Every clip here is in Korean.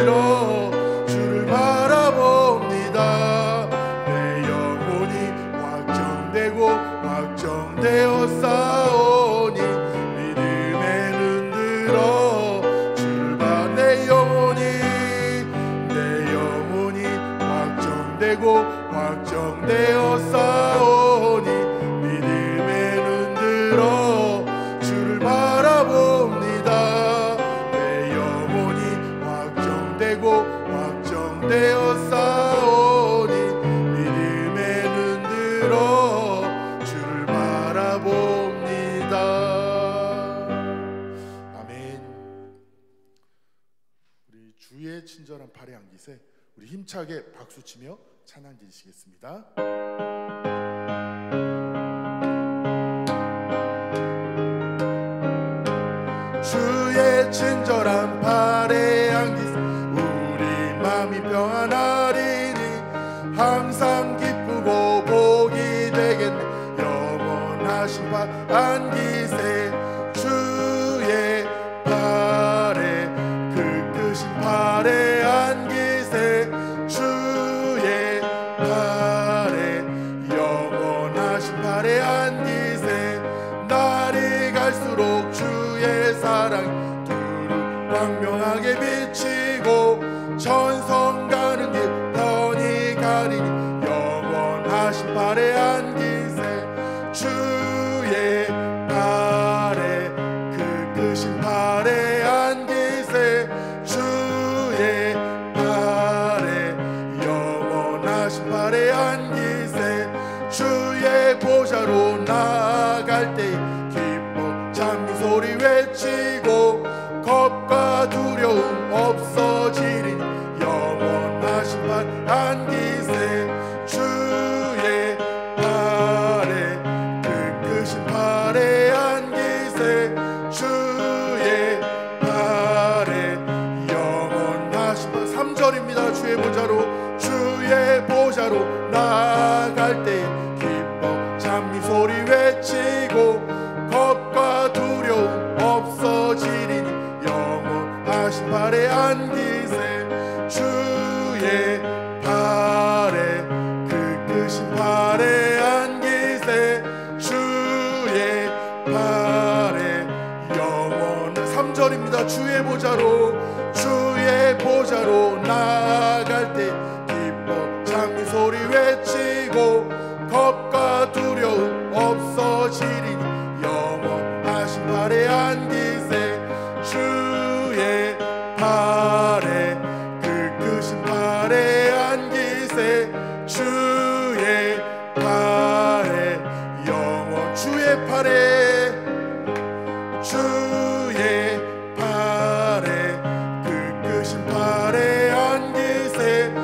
들어 주를 바라봅니다. 내 영혼이 확정되고 확정되어 싸우니 믿음의 눈 들어 주를 봐. 내 영혼이 확정되고 확정되어 싸우니 믿음의 눈 들어 주를 바라봅니다. 내 영혼이 확정되고 확정되어 싸우니 믿음의 눈 들어 주를 바라봅니다. 아멘. 우리 주의 친절한 팔에 안기세 우리 힘차게 박수치며 찬양 드리시겠습니다. 주의 친절한 팔에 안기세 우리 마음이 평안하리니 항상 기쁘고 복이 되겠네. 영원하신 팔 안기세 주의 팔에 그 크신 팔에 안기세 주의 팔에 영원하신 팔에 안기세. 날이 갈수록 주의 사랑 두루 광명하게 비치고 천성 가는 길 뻔히 가리니 영원하신 팔에 안기세 주의 팔에 그 크신 팔에 안기세 주의 팔에 영원하신 팔에 안기세. 주의 보좌로 나아갈 때 기뻐 찬미 소리 외치고 겁과 두려움 없어지리니 영원하신 팔 안기세 주의 팔에 그 크신 팔에 안기세 주의 팔에 영원하신 팔. 3절입니다. 주의 보좌로 나아갈 때 기뻐 찬미 소리 외치고 겁과 두려움 없어지리니 영원하신 팔에 안기세 주의 팔에 그 크신 팔에 안기세 주의 팔에 영원. 3절입니다. 주의 보좌로 나아갈 때 기뻐 찬미 소리 외치고 겁과 두려움 없어지리니 영원하신 팔에 안기세 주의 팔에 그 크신 팔에 안기세 주의 팔에 영원. 주의 팔에 그 크신 팔에 안기세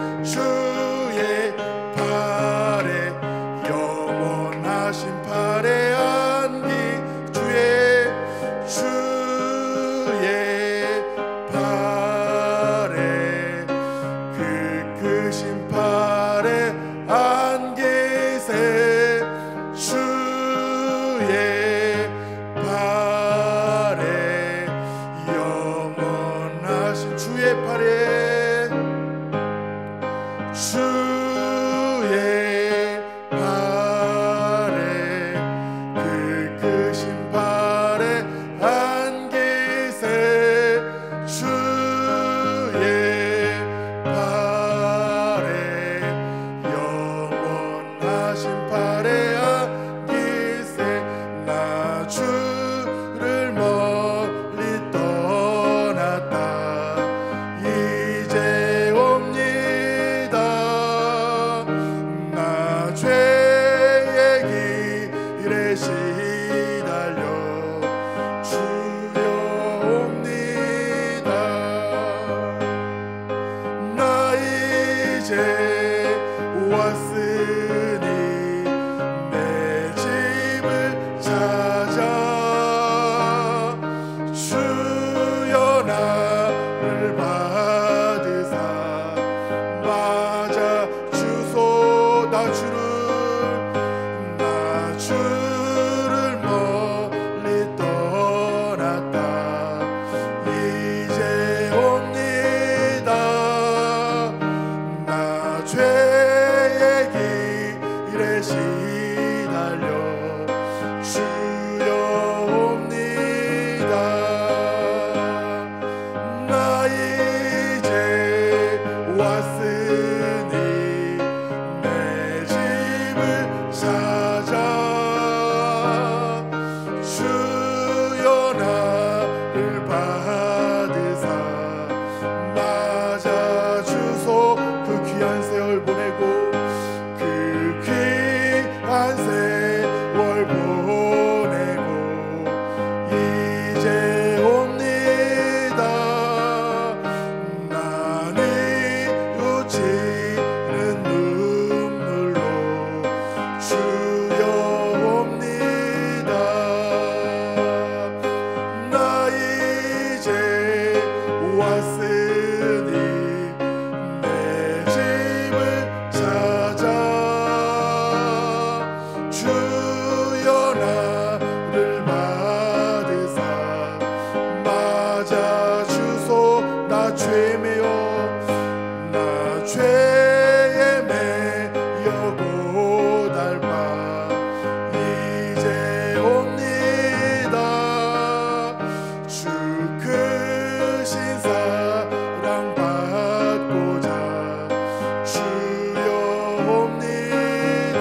받으사 맞아주소. 그 귀한 세월 보내고 그 귀한 세월 보내고 이제 옵니다. 나는 뉘우치는 눈물로 주여 옵니다. 나 이제 왔으니 내 집을 찾아 주여 나를 받으사 맞아주소. 나 죄에 매여 나 죄에 매여 고달파 이제 옵니다. 주 크신 사랑 받고자 주여 옵니다.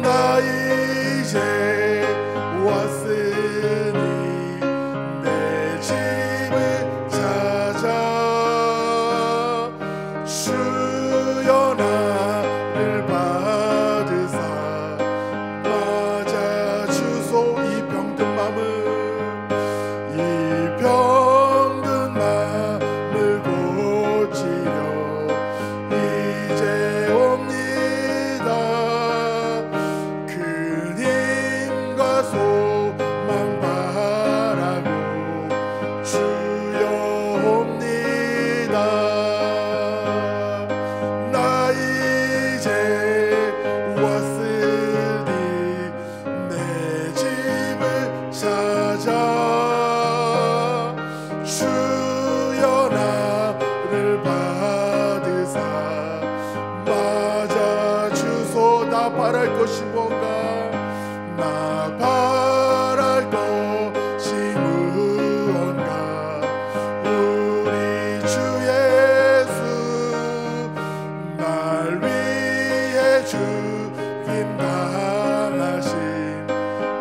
나 이제 왔으니 내 집을 찾아 주여 나를 받으사 맞아주소. 이 병든 맘을 고치려 이제 옵니다. 큰 힘과 소망 바라고 주여 옵니다. 나 이제 왔으니 내 집을 찾아 주여 나를 받으사 맞아주소. 나 바랄 것이 뭔가 나 바랄 것이 무언가 우리 주 예수 날 위해 죽임 당하심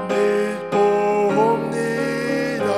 믿고 옵니다.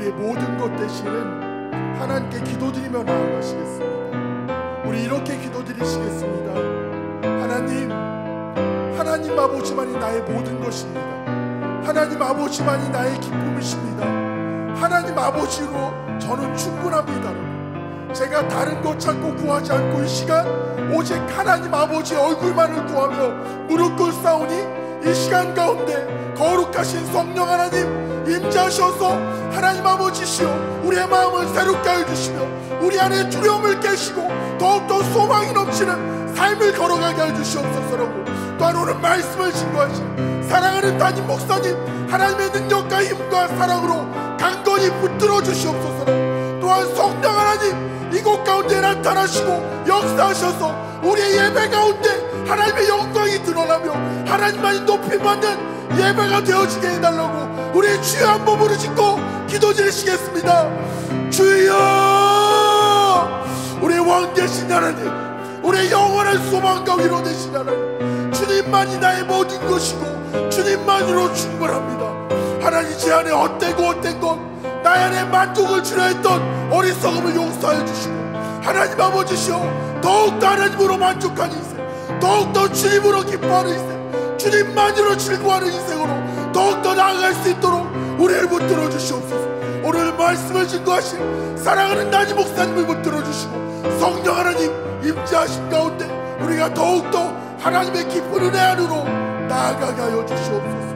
우리의 모든 것 되시는 하나님께 기도드리며 나아가시겠습니다. 우리 이렇게 기도드리시겠습니다. 하나님 아버지만이 나의 모든 것입니다. 하나님 아버지만이 나의 기쁨이십니다. 하나님 아버지로 저는 충분합니다. 제가 다른 것 찾고 구하지 않고 이 시간 오직 하나님 아버지의 얼굴만을 구하며 무릎 꿇사오니 이 시간 가운데 거룩하신 성령 하나님 임재하셔서 하나님 아버지시여 우리의 마음을 새롭게 해주시며 우리 안에 두려움을 깨시고 더욱더 소망이 넘치는 삶을 걸어가게 해주시옵소서라고, 또한 오늘 말씀을 증거하신 사랑하는 담임 목사님 하나님의 능력과 힘과 사랑으로 강건히 붙들어 주시옵소서라고, 또한 성령 하나님 이곳 가운데 나타나시고 역사하셔서 우리의 예배 가운데 하나님의 영광이 드러나며 하나님만이 높임받는 예배가 되어지게 해달라고 우리의 주여 한 몸으로 짓고 기도드리시겠습니다. 주여, 우리의 왕 되신 하나님, 우리의 영원한 소망과 위로 되신 하나님, 주님만이 나의 모든 것이고 주님만으로 충분합니다. 하나님, 제 안에 헛되고 것 나의 안에 만족을 주려 했던 어리석음을 용서해 주시고 하나님 아버지시여 더욱더 하나님으로 만족하는 인생, 더욱더 주님으로 기뻐하는 인생, 주님만으로 즐거워하는 인생으로 더욱더 나아갈 수 있도록 우리를 붙들어 주시옵소서. 오늘 말씀을 증거하신 사랑하는 담임 목사님을 붙들어 주시고 성령 하나님 임재하신 가운데 우리가 더욱더 하나님의 깊은 은혜 안으로 나아가게 하여 주시옵소서.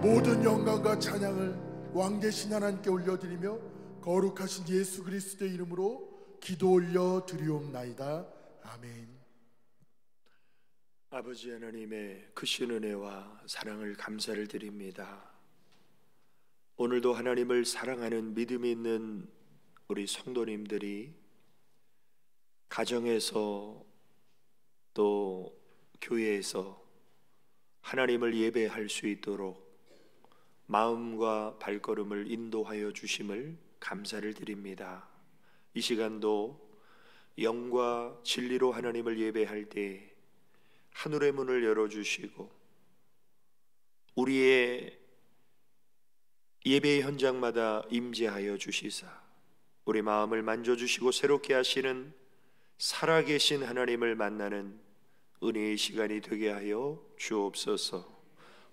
모든 영광과 찬양을 왕 되신 하나님께 올려드리며 거룩하신 예수 그리스도의 이름으로 기도 올려 드리옵나이다. 아멘. 아버지 하나님의 크신 은혜와 사랑을 감사를 드립니다. 오늘도 하나님을 사랑하는 믿음이 있는 우리 성도님들이 가정에서 또 교회에서 하나님을 예배할 수 있도록 마음과 발걸음을 인도하여 주심을 감사를 드립니다. 이 시간도 영과 진리로 하나님을 예배할 때 하늘의 문을 열어주시고 우리의 예배 현장마다 임재하여 주시사 우리 마음을 만져주시고 새롭게 하시는 살아계신 하나님을 만나는 은혜의 시간이 되게 하여 주옵소서.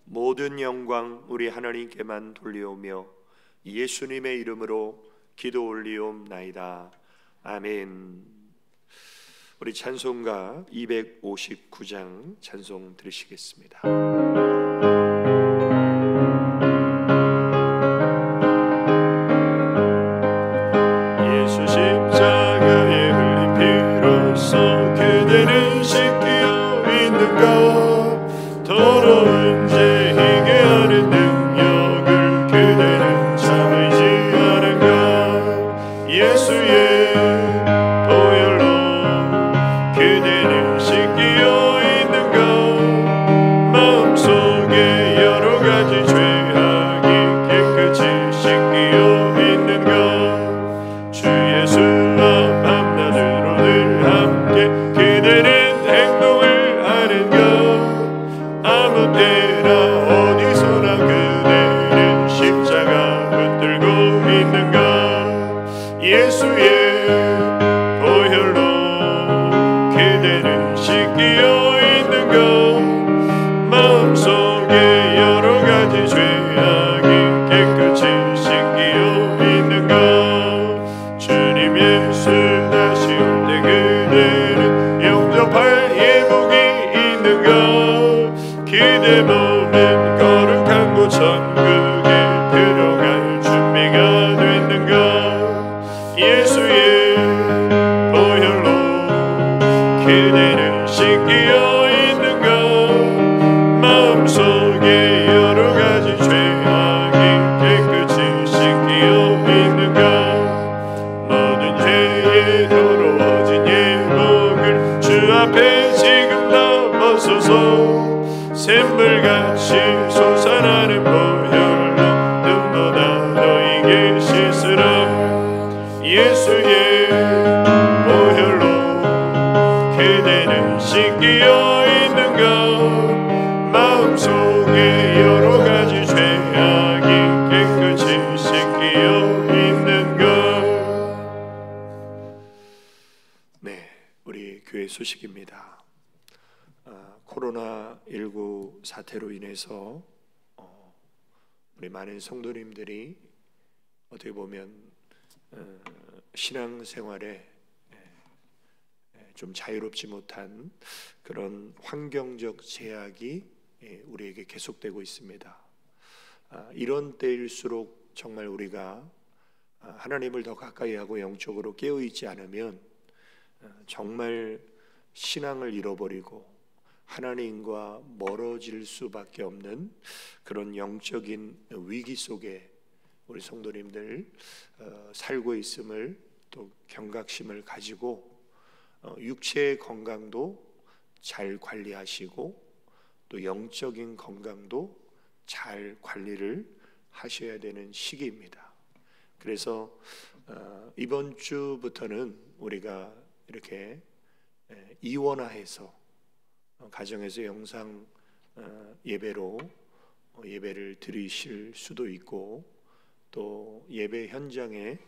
모든 영광 우리 하나님께만 돌려오며 예수님의 이름으로 기도 올리옵나이다. 아멘. 우리 찬송가 259장 찬송 들으시겠습니다. 예수 십자가에 흘린 피로써 그대를 씻기어 있는가, 더러운 죄 희게 하는 능력을 그대는 참으지 않은가. 예수의 보혈로 그대를 씻기어 있는가, 마음속에 여러 가지 죄악이 깨끗이 씻기어 있는가. 주 예수와 밤낮으로 늘 함께 그대는 행동을 하는가. 아무 때나 어디서나 그대는 십자가 붙들고 있는가. 예수의 보혈로 그대는 씻기어 있는가. 마음속에 여러 가지 죄악이 깨끗이 씻기어 있는가. 주님 예수 다시 올 때 그대는 영접할 예복이 있는가. 그대 몸은 거룩한 곳 천국에 들어갈 준비가 됐는가. 예수의 보혈로 그대는 씻기어 있는가. 마음속에 여러 가지 죄악이 깨끗이 씻기어 있는가. 모든 죄에 더러워진 예복을 주 앞에 지금 다 벗어서 샘물같이 솟아나는 보혈로 눈보다 너에게 씻으라. 예수의 보혈로 그대는 씻기어 있는가. 마음속에 여러 가지 죄악이 깨끗이 소식입니다. 코로나19 사태로 인해서 우리 많은 성도님들이 어떻게 보면 신앙생활에 좀 자유롭지 못한 그런 환경적 제약이 우리에게 계속되고 있습니다. 이런 때일수록 정말 우리가 하나님을 더 가까이 하고 영적으로 깨어있지 않으면 정말 신앙을 잃어버리고 하나님과 멀어질 수밖에 없는 그런 영적인 위기 속에 우리 성도님들 살고 있음을 또 경각심을 가지고 육체의 건강도 잘 관리하시고 또 영적인 건강도 잘 관리를 하셔야 되는 시기입니다. 그래서 이번 주부터는 우리가 이렇게 이원화해서 가정에서 영상 예배로 예배를 드리실 수도 있고 또 예배 현장에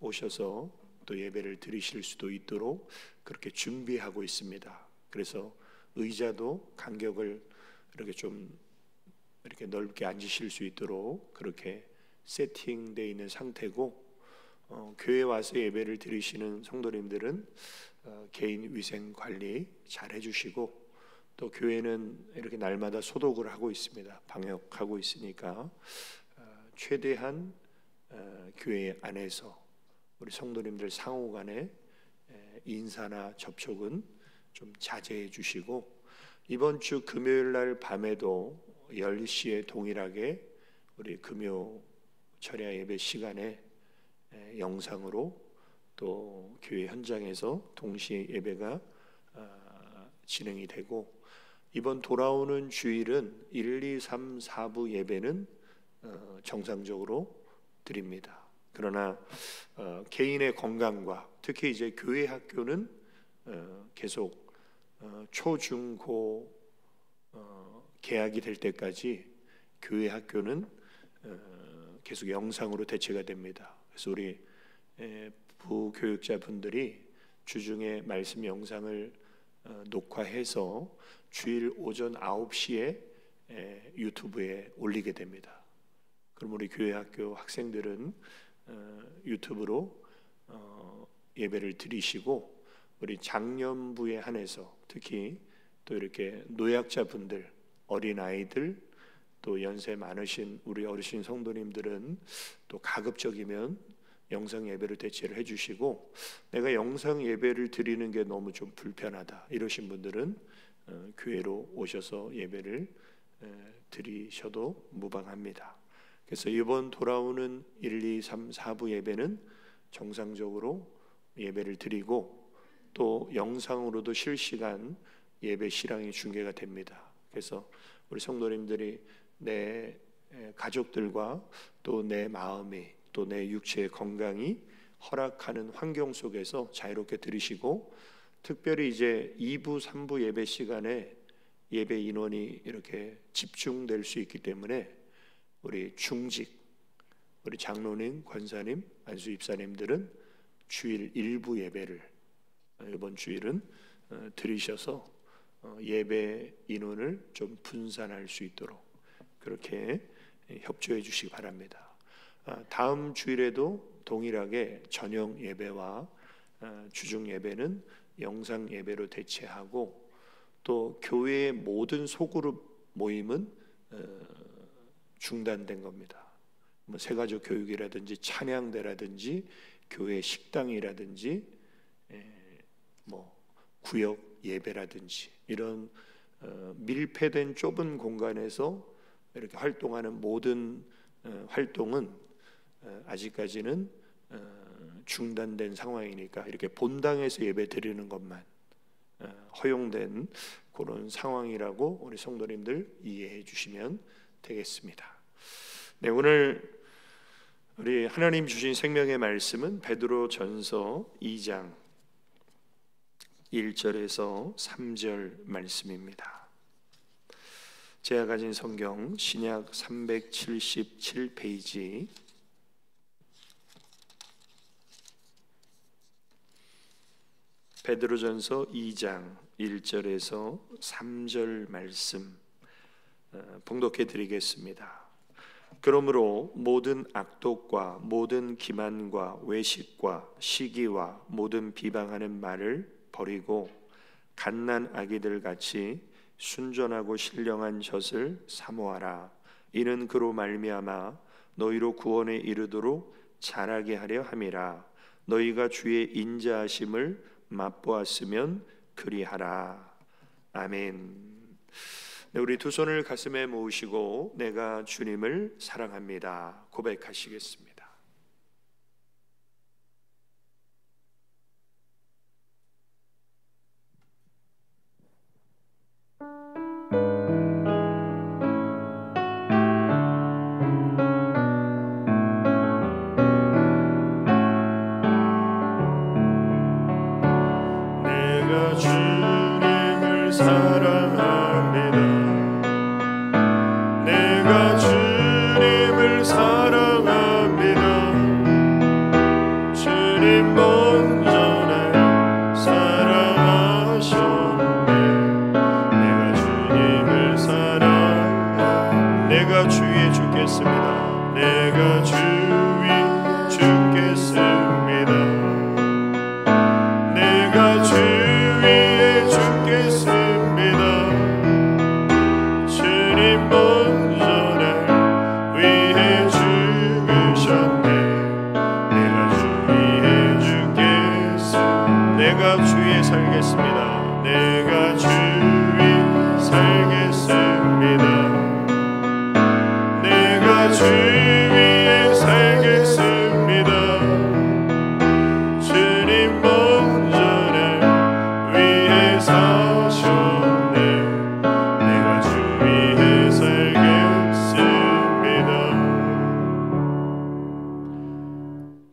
오셔서 또 예배를 드리실 수도 있도록 그렇게 준비하고 있습니다. 그래서 의자도 간격을 이렇게 좀 이렇게 넓게 앉으실 수 있도록 그렇게 세팅되어 있는 상태고, 교회 와서 예배를 드리시는 성도님들은 개인 위생 관리 잘 해주시고, 또 교회는 이렇게 날마다 소독을 하고 있습니다. 방역하고 있으니까 최대한 교회 안에서 우리 성도님들 상호간에 인사나 접촉은 좀 자제해 주시고, 이번 주 금요일 날 밤에도 10시에 동일하게 우리 금요 철야 예배 시간에 영상으로 또 교회 현장에서 동시에 예배가 진행이 되고, 이번 돌아오는 주일은 1, 2, 3, 4부 예배는 정상적으로 드립니다. 그러나 개인의 건강과 특히 이제 교회 학교는 계속 초, 중, 고 개학이 될 때까지 교회 학교는 계속 영상으로 대체가 됩니다. 그래서 우리 부교육자분들이 주중에 말씀 영상을 녹화해서 주일 오전 9시에 유튜브에 올리게 됩니다. 그럼 우리 교회 학교 학생들은 유튜브로 예배를 드리시고, 우리 장년부에 한해서 특히 또 이렇게 노약자분들, 어린아이들, 또 연세 많으신 우리 어르신 성도님들은 또 가급적이면 영상 예배를 대체를 해주시고, 내가 영상 예배를 드리는 게 너무 좀 불편하다 이러신 분들은 교회로 오셔서 예배를 드리셔도 무방합니다. 그래서 이번 돌아오는 1, 2, 3, 4부 예배는 정상적으로 예배를 드리고, 또 영상으로도 실시간 예배 실황이 중계가 됩니다. 그래서 우리 성도님들이 내 가족들과 또 내 마음이 또 내 육체의 건강이 허락하는 환경 속에서 자유롭게 들으시고, 특별히 이제 2부, 3부 예배 시간에 예배 인원이 이렇게 집중될 수 있기 때문에 우리 중직, 우리 장로님, 권사님, 안수 입사님들은 주일 일부 예배를 이번 주일은 들으셔서 예배 인원을 좀 분산할 수 있도록 그렇게 협조해 주시기 바랍니다. 다음 주일에도 동일하게 저녁 예배와 주중 예배는 영상 예배로 대체하고, 또 교회의 모든 소그룹 모임은 중단된 겁니다. 뭐 새가족 교육이라든지 찬양대라든지 교회 식당이라든지 뭐 구역 예배라든지 이런 밀폐된 좁은 공간에서 이렇게 활동하는 모든 활동은 아직까지는 중단된 상황이니까 이렇게 본당에서 예배 드리는 것만 허용된 그런 상황이라고 우리 성도님들 이해해 주시면 되겠습니다. 네, 오늘 우리 하나님 주신 생명의 말씀은 베드로전서 2장 1절에서 3절 말씀입니다. 제가 가진 성경 신약 377페이지 베드로전서 2장 1절에서 3절 말씀 봉독해 드리겠습니다. 그러므로 모든 악독과 모든 기만과 외식과 시기와 모든 비방하는 말을 버리고 갓난 아기들 같이 순전하고 신령한 젖을 사모하라. 이는 그로 말미암아 너희로 구원에 이르도록 자라게 하려 함이라. 너희가 주의 인자하심을 맛보았으면 그리하라. 아멘. 네, 우리 두 손을 가슴에 모으시고 내가 주님을 사랑합니다 고백하시겠습니다. 내가 주님을 사랑합니다. 내가 주님을 사랑합니다. 주님 먼저 날 사랑하셨네. 내가 주님을 사랑합니다. 내가 주위에 죽겠습니다. 내가 주위에 죽겠습니다. 내가 주위에 죽겠습니다. 주님 먼저 날 위해 죽으셨네. 내가 주위에 죽겠습니다. 내가 주위에 살겠습니다. 내가 주위에 살겠습니다. 내가 주위에 살겠습니다. 주님 먼저 날 위해 사셨네. 내가 주 위해 살겠습니다.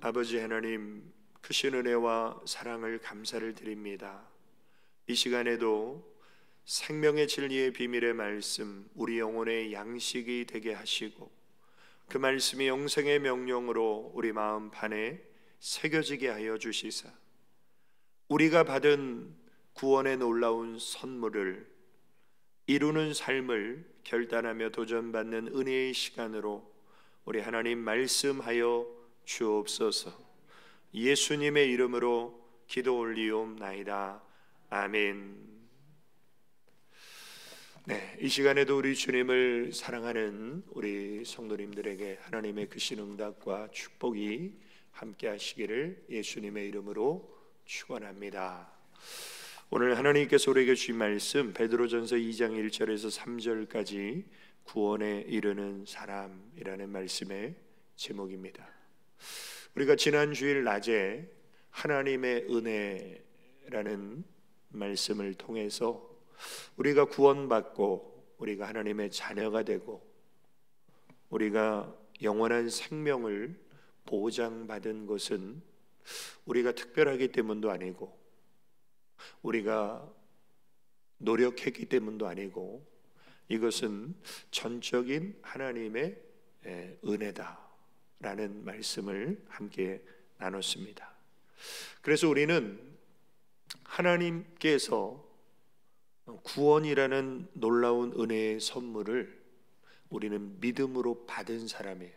아버지 하나님, 크신 은혜와 사랑을 감사를 드립니다. 이 시간에도 생명의 진리의 비밀의 말씀 우리 영혼의 양식이 되게 하시고 그 말씀이 영생의 명령으로 우리 마음 판에 새겨지게 하여 주시사 우리가 받은 구원의 놀라운 선물을 이루는 삶을 결단하며 도전받는 은혜의 시간으로 우리 하나님 말씀하여 주옵소서. 예수님의 이름으로 기도 올리옵나이다. 아멘. 네, 이 시간에도 우리 주님을 사랑하는 우리 성도님들에게 하나님의 크신 응답과 축복이 함께 하시기를 예수님의 이름으로 축원합니다. 오늘 하나님께서 우리에게 주신 말씀 베드로전서 2장 1절에서 3절까지 구원에 이르는 사람이라는 말씀의 제목입니다. 우리가 지난 주일 낮에 하나님의 은혜라는 말씀을 통해서 우리가 구원받고 우리가 하나님의 자녀가 되고 우리가 영원한 생명을 보장받은 것은 우리가 특별하기 때문도 아니고 우리가 노력했기 때문도 아니고 이것은 전적인 하나님의 은혜다라는 말씀을 함께 나눴습니다. 그래서 우리는 하나님께서 구원이라는 놀라운 은혜의 선물을 우리는 믿음으로 받은 사람이에요.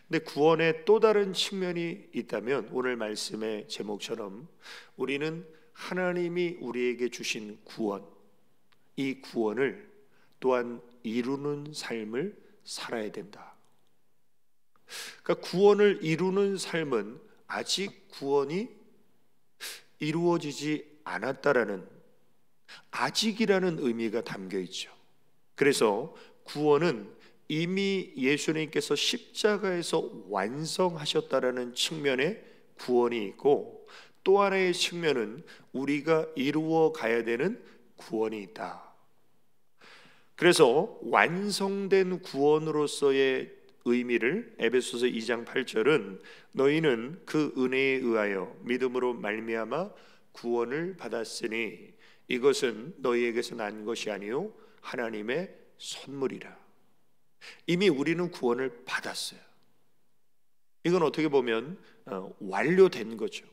근데 구원의 또 다른 측면이 있다면 오늘 말씀의 제목처럼 우리는 하나님이 우리에게 주신 구원, 이 구원을 또한 이루는 삶을 살아야 된다. 그러니까 구원을 이루는 삶은 아직 구원이 이루어지지 않았다라는 아직이라는 의미가 담겨 있죠. 그래서 구원은 이미 예수님께서 십자가에서 완성하셨다라는 측면의 구원이 있고 또 하나의 측면은 우리가 이루어 가야 되는 구원이 있다. 그래서 완성된 구원으로서의 의미를 에베소서 2장 8절은 너희는 그 은혜에 의하여 믿음으로 말미암아 구원을 받았으니 이것은 너희에게서 난 것이 아니요 하나님의 선물이라. 이미 우리는 구원을 받았어요. 이건 어떻게 보면 완료된 거죠.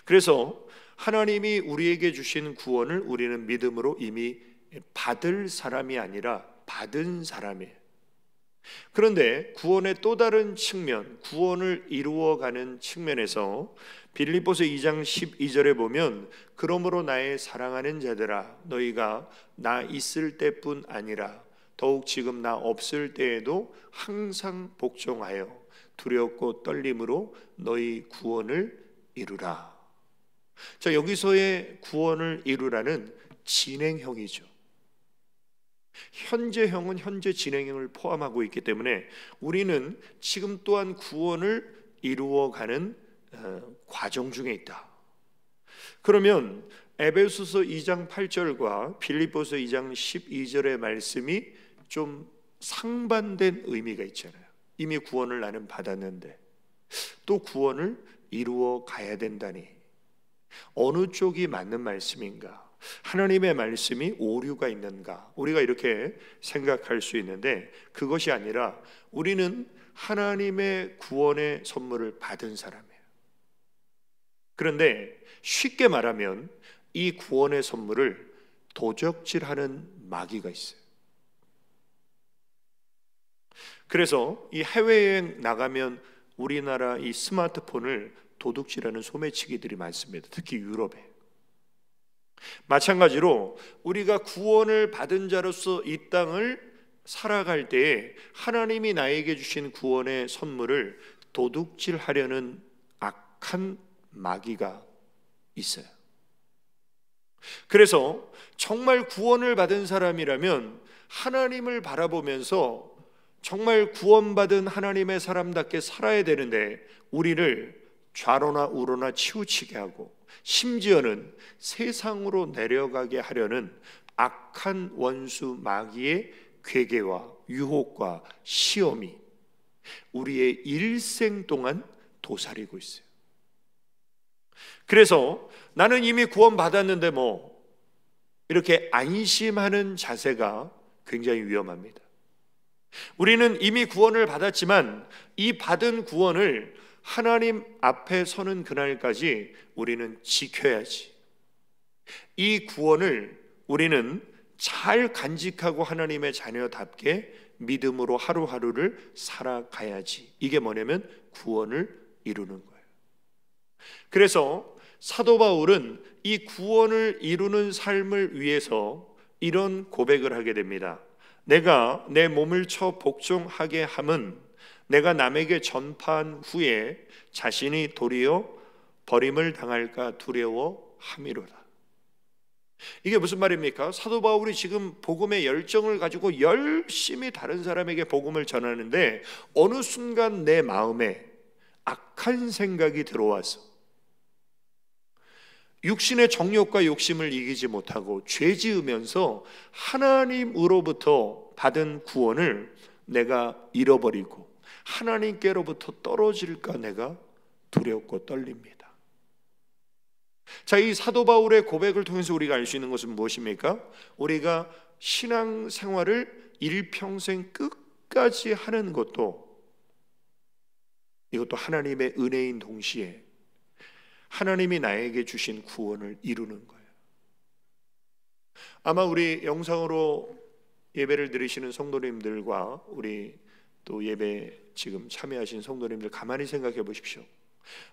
그래서 하나님이 우리에게 주신 구원을 우리는 믿음으로 이미 받을 사람이 아니라 받은 사람이에요. 그런데 구원의 또 다른 측면, 구원을 이루어가는 측면에서 빌립보서 2장 12절에 보면 그러므로 나의 사랑하는 자들아 너희가 나 있을 때뿐 아니라 더욱 지금 나 없을 때에도 항상 복종하여 두렵고 떨림으로 너희 구원을 이루라. 자, 여기서의 구원을 이루라는 진행형이죠. 현재형은 현재 진행형을 포함하고 있기 때문에 우리는 지금 또한 구원을 이루어가는 과정 중에 있다. 그러면 에베소서 2장 8절과 빌립보서 2장 12절의 말씀이 좀 상반된 의미가 있잖아요. 이미 구원을 나는 받았는데 또 구원을 이루어 가야 된다니 어느 쪽이 맞는 말씀인가? 하나님의 말씀이 오류가 있는가? 우리가 이렇게 생각할 수 있는데 그것이 아니라 우리는 하나님의 구원의 선물을 받은 사람이에요. 그런데 쉽게 말하면 이 구원의 선물을 도적질하는 마귀가 있어요. 그래서 이 해외여행 나가면 우리나라 이 스마트폰을 도둑질하는 소매치기들이 많습니다. 특히 유럽에. 마찬가지로 우리가 구원을 받은 자로서 이 땅을 살아갈 때에 하나님이 나에게 주신 구원의 선물을 도둑질하려는 악한 마귀가 있어요. 그래서 정말 구원을 받은 사람이라면 하나님을 바라보면서 정말 구원받은 하나님의 사람답게 살아야 되는데 우리를 좌로나 우로나 치우치게 하고 심지어는 세상으로 내려가게 하려는 악한 원수 마귀의 괴계와 유혹과 시험이 우리의 일생 동안 도사리고 있어요. 그래서 나는 이미 구원받았는데 뭐 이렇게 안심하는 자세가 굉장히 위험합니다. 우리는 이미 구원을 받았지만 이 받은 구원을 하나님 앞에 서는 그날까지 우리는 지켜야지. 이 구원을 우리는 잘 간직하고 하나님의 자녀답게 믿음으로 하루하루를 살아가야지. 이게 뭐냐면 구원을 이루는 거예요. 그래서 사도 바울은 이 구원을 이루는 삶을 위해서 이런 고백을 하게 됩니다. 내가 내 몸을 쳐 복종하게 함은 내가 남에게 전파한 후에 자신이 도리어 버림을 당할까 두려워함이로다. 이게 무슨 말입니까? 사도 바울이 지금 복음의 열정을 가지고 열심히 다른 사람에게 복음을 전하는데 어느 순간 내 마음에 악한 생각이 들어와서 육신의 정욕과 욕심을 이기지 못하고 죄 지으면서 하나님으로부터 받은 구원을 내가 잃어버리고 하나님께로부터 떨어질까 내가 두렵고 떨립니다. 자, 이 사도 바울의 고백을 통해서 우리가 알 수 있는 것은 무엇입니까? 우리가 신앙생활을 일평생 끝까지 하는 것도 이것도 하나님의 은혜인 동시에 하나님이 나에게 주신 구원을 이루는 거예요. 아마 우리 영상으로 예배를 드리시는 성도님들과 우리 또 예배 지금 참여하신 성도님들 가만히 생각해 보십시오.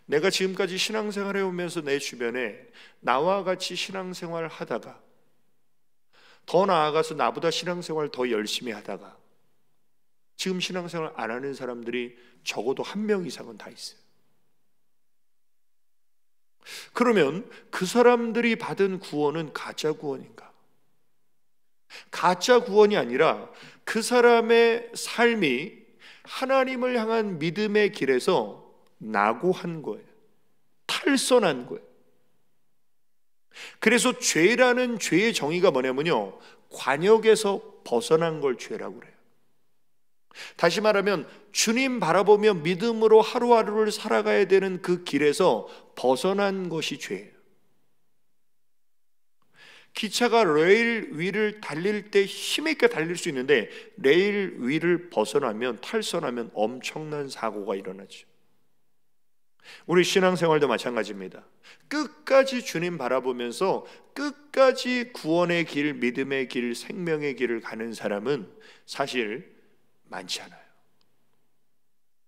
내가 지금까지 신앙생활을 해오면서 내 주변에 나와 같이 신앙생활을 하다가 더 나아가서 나보다 신앙생활을 더 열심히 하다가 지금 신앙생활 안 하는 사람들이 적어도 한 명 이상은 다 있어요. 그러면 그 사람들이 받은 구원은 가짜 구원인가? 가짜 구원이 아니라 그 사람의 삶이 하나님을 향한 믿음의 길에서 낙오한 거예요. 탈선한 거예요. 그래서 죄라는 죄의 정의가 뭐냐면요, 관역에서 벗어난 걸 죄라고 그래요. 다시 말하면 주님 바라보며 믿음으로 하루하루를 살아가야 되는 그 길에서 벗어난 것이 죄예요. 기차가 레일 위를 달릴 때 힘있게 달릴 수 있는데 레일 위를 벗어나면 탈선하면 엄청난 사고가 일어나죠. 우리 신앙생활도 마찬가지입니다. 끝까지 주님 바라보면서 끝까지 구원의 길, 믿음의 길, 생명의 길을 가는 사람은 사실 많지 않아요.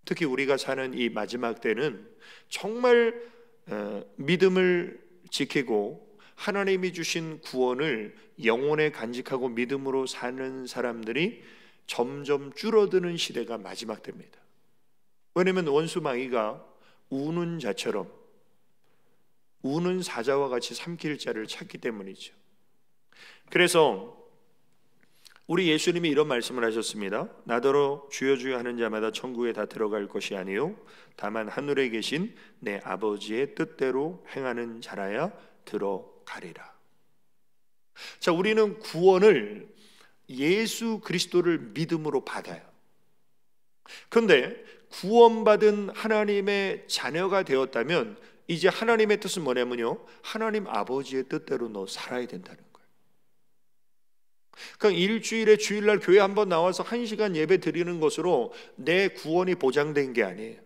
특히 우리가 사는 이 마지막 때는 정말 믿음을 지키고 하나님이 주신 구원을 영혼에 간직하고 믿음으로 사는 사람들이 점점 줄어드는 시대가 마지막 때입니다. 왜냐하면 원수 마귀가 우는 자처럼 우는 사자와 같이 삼킬 자를 찾기 때문이죠. 그래서 우리 예수님이 이런 말씀을 하셨습니다. 나더러 주여 주여 하는 자마다 천국에 다 들어갈 것이 아니요 다만 하늘에 계신 내 아버지의 뜻대로 행하는 자라야 들어가리라. 자, 우리는 구원을 예수 그리스도를 믿음으로 받아요. 그런데 구원받은 하나님의 자녀가 되었다면 이제 하나님의 뜻은 뭐냐면요, 하나님 아버지의 뜻대로 너 살아야 된다는 거예요. 그러니까 일주일에 주일날 교회 한번 나와서 1시간 예배 드리는 것으로 내 구원이 보장된 게 아니에요.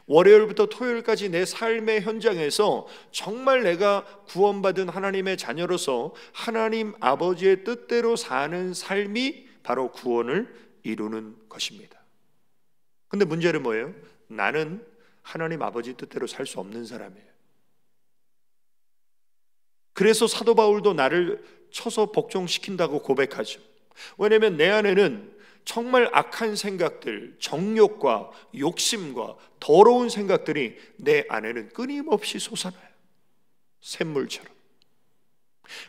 월요일부터 토요일까지 내 삶의 현장에서 정말 내가 구원받은 하나님의 자녀로서 하나님 아버지의 뜻대로 사는 삶이 바로 구원을 이루는 것입니다. 근데 문제는 뭐예요? 나는 하나님 아버지 뜻대로 살 수 없는 사람이에요. 그래서 사도 바울도 나를 쳐서 복종시킨다고 고백하죠. 왜냐하면 내 안에는 정말 악한 생각들, 정욕과 욕심과 더러운 생각들이 내 안에는 끊임없이 솟아나요. 샘물처럼.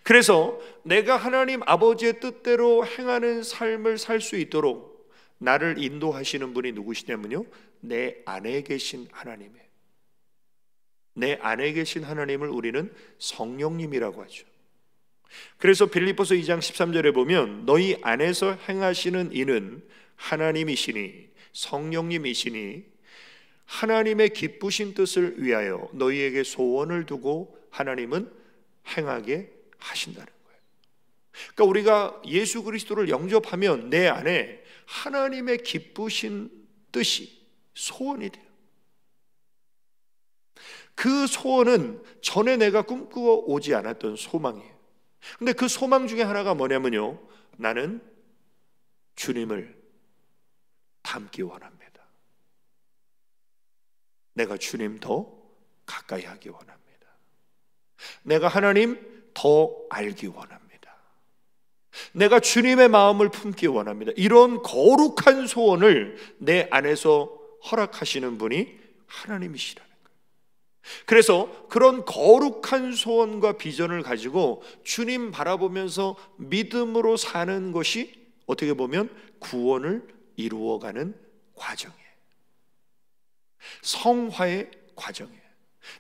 그래서 내가 하나님 아버지의 뜻대로 행하는 삶을 살 수 있도록 나를 인도하시는 분이 누구시냐면요, 내 안에 계신 하나님이에요. 내 안에 계신 하나님을 우리는 성령님이라고 하죠. 그래서 빌립보서 2장 13절에 보면 너희 안에서 행하시는 이는 하나님이시니 성령님이시니 하나님의 기쁘신 뜻을 위하여 너희에게 소원을 두고 하나님은 행하게 하신다는 거예요. 그러니까 우리가 예수 그리스도를 영접하면 내 안에 하나님의 기쁘신 뜻이 소원이 돼요. 그 소원은 전에 내가 꿈꾸어 오지 않았던 소망이에요. 근데 그 소망 중에 하나가 뭐냐면요, 나는 주님을 닮기 원합니다. 내가 주님 더 가까이 하기 원합니다. 내가 하나님 더 알기 원합니다. 내가 주님의 마음을 품기 원합니다. 이런 거룩한 소원을 내 안에서 허락하시는 분이 하나님이시라는 거예요. 그래서 그런 거룩한 소원과 비전을 가지고 주님 바라보면서 믿음으로 사는 것이 어떻게 보면 구원을 이루어가는 과정이에요. 성화의 과정이에요.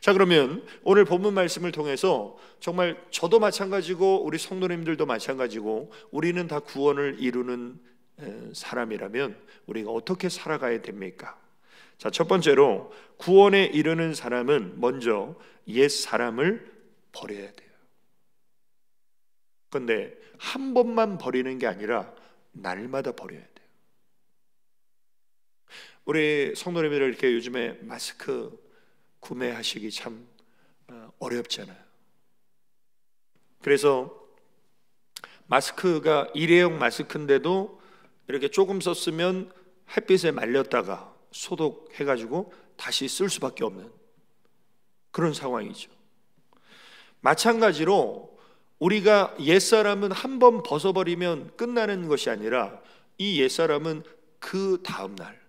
자, 그러면 오늘 본문 말씀을 통해서 정말 저도 마찬가지고 우리 성도님들도 마찬가지고 우리는 다 구원을 이루는 사람이라면 우리가 어떻게 살아가야 됩니까? 자, 첫 번째로 구원에 이르는 사람은 먼저 옛 사람을 버려야 돼요. 그런데 한 번만 버리는 게 아니라 날마다 버려야 돼요. 우리 성도님들 이렇게 요즘에 마스크 구매하시기 참 어렵잖아요. 그래서 마스크가 일회용 마스크인데도 이렇게 조금 썼으면 햇빛에 말렸다가 소독해가지고 다시 쓸 수밖에 없는 그런 상황이죠. 마찬가지로 우리가 옛사람은 한 번 벗어버리면 끝나는 것이 아니라 이 옛사람은 그 다음날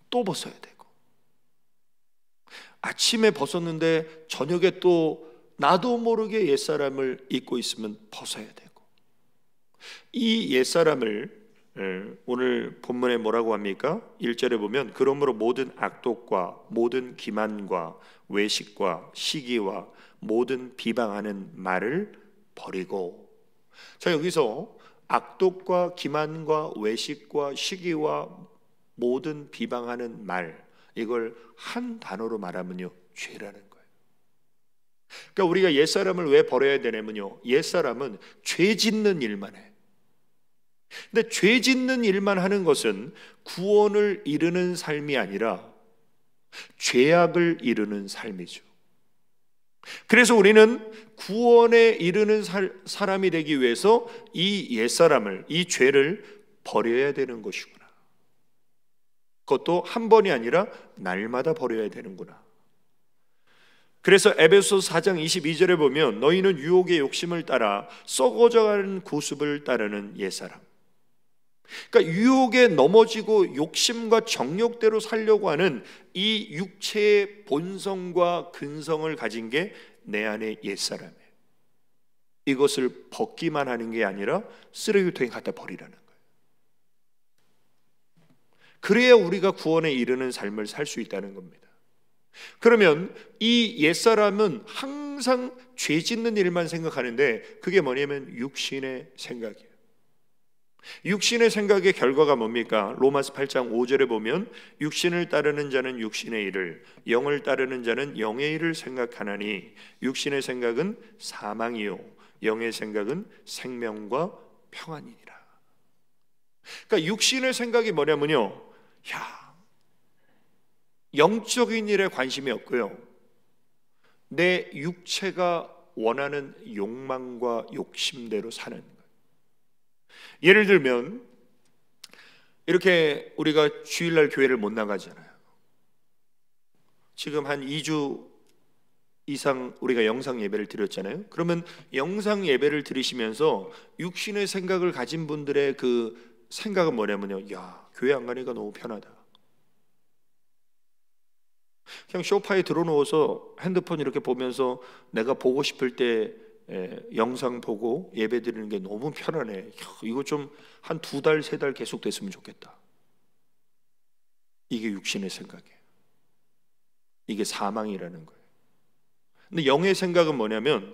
또 벗어야 되고, 아침에 벗었는데 저녁에 또 나도 모르게 옛사람을 입고 있으면 벗어야 되고, 이 옛사람을 오늘 본문에 뭐라고 합니까? 1절에 보면 그러므로 모든 악독과 모든 기만과 외식과 시기와 모든 비방하는 말을 버리고. 자, 여기서 악독과 기만과 외식과 시기와 모든 비방하는 말, 이걸 한 단어로 말하면요, 죄라는 거예요. 그러니까 우리가 옛사람을 왜 버려야 되냐면요, 옛사람은 죄 짓는 일만 해. 근데 죄 짓는 일만 하는 것은 구원을 이루는 삶이 아니라 죄악을 이루는 삶이죠. 그래서 우리는 구원에 이르는 사람이 되기 위해서 이 옛사람을, 이 죄를 버려야 되는 것이구나. 그것도 한 번이 아니라 날마다 버려야 되는구나. 그래서 에베소서 4장 22절에 보면 너희는 유혹의 욕심을 따라 썩어져가는 구습을 따르는 옛사람. 그러니까 유혹에 넘어지고 욕심과 정욕대로 살려고 하는 이 육체의 본성과 근성을 가진 게 내 안에 옛사람이에요. 이것을 벗기만 하는 게 아니라 쓰레기통에 갖다 버리라는 거예요. 그래야 우리가 구원에 이르는 삶을 살 수 있다는 겁니다. 그러면 이 옛사람은 항상 죄 짓는 일만 생각하는데 그게 뭐냐면 육신의 생각이에요. 육신의 생각의 결과가 뭡니까? 로마서 8장 5절에 보면 육신을 따르는 자는 육신의 일을, 영을 따르는 자는 영의 일을 생각하나니 육신의 생각은 사망이요 영의 생각은 생명과 평안이니라. 그러니까 육신의 생각이 뭐냐면요, 영적인 일에 관심이 없고요, 내 육체가 원하는 욕망과 욕심대로 사는 거예요. 예를 들면 이렇게 우리가 주일날 교회를 못 나가잖아요. 지금 한 2주 이상 우리가 영상 예배를 드렸잖아요. 그러면 영상 예배를 드리시면서 육신의 생각을 가진 분들의 그 생각은 뭐냐면요, 교회 안 가니까 너무 편하다. 그냥 소파에 들어누워서 핸드폰 이렇게 보면서 내가 보고 싶을 때 영상 보고 예배 드리는 게 너무 편하네. 이거 좀 한 2달, 3달 계속 됐으면 좋겠다. 이게 육신의 생각이에요. 이게 사망이라는 거예요. 근데 영의 생각은 뭐냐면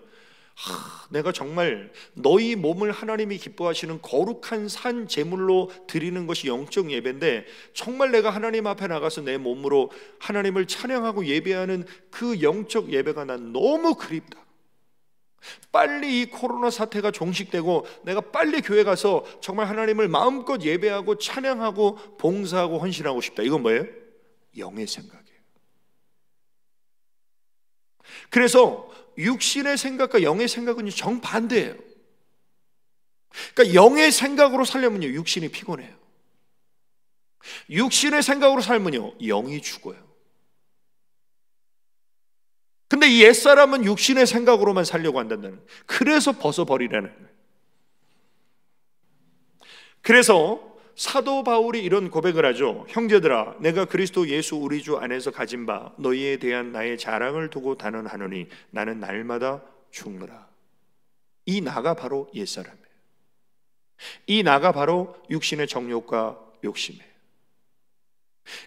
내가 정말 너희 몸을 하나님이 기뻐하시는 거룩한 산 제물로 드리는 것이 영적 예배인데 정말 내가 하나님 앞에 나가서 내 몸으로 하나님을 찬양하고 예배하는 그 영적 예배가 난 너무 그립다. 빨리 이 코로나 사태가 종식되고 내가 빨리 교회 가서 정말 하나님을 마음껏 예배하고 찬양하고 봉사하고 헌신하고 싶다. 이건 뭐예요? 영의 생각이에요. 그래서 육신의 생각과 영의 생각은 정반대예요. 그러니까 영의 생각으로 살려면요, 육신이 피곤해요. 육신의 생각으로 살면요, 영이 죽어요. 근데 이 옛사람은 육신의 생각으로만 살려고 한다는 거예요. 그래서 벗어버리라는 거예요. 그래서 사도 바울이 이런 고백을 하죠. 형제들아, 내가 그리스도 예수 우리 주 안에서 가진 바 너희에 대한 나의 자랑을 두고 단언하노니 나는 날마다 죽노라. 이 나가 바로 옛사람이에요. 이 나가 바로 육신의 정욕과 욕심이에요.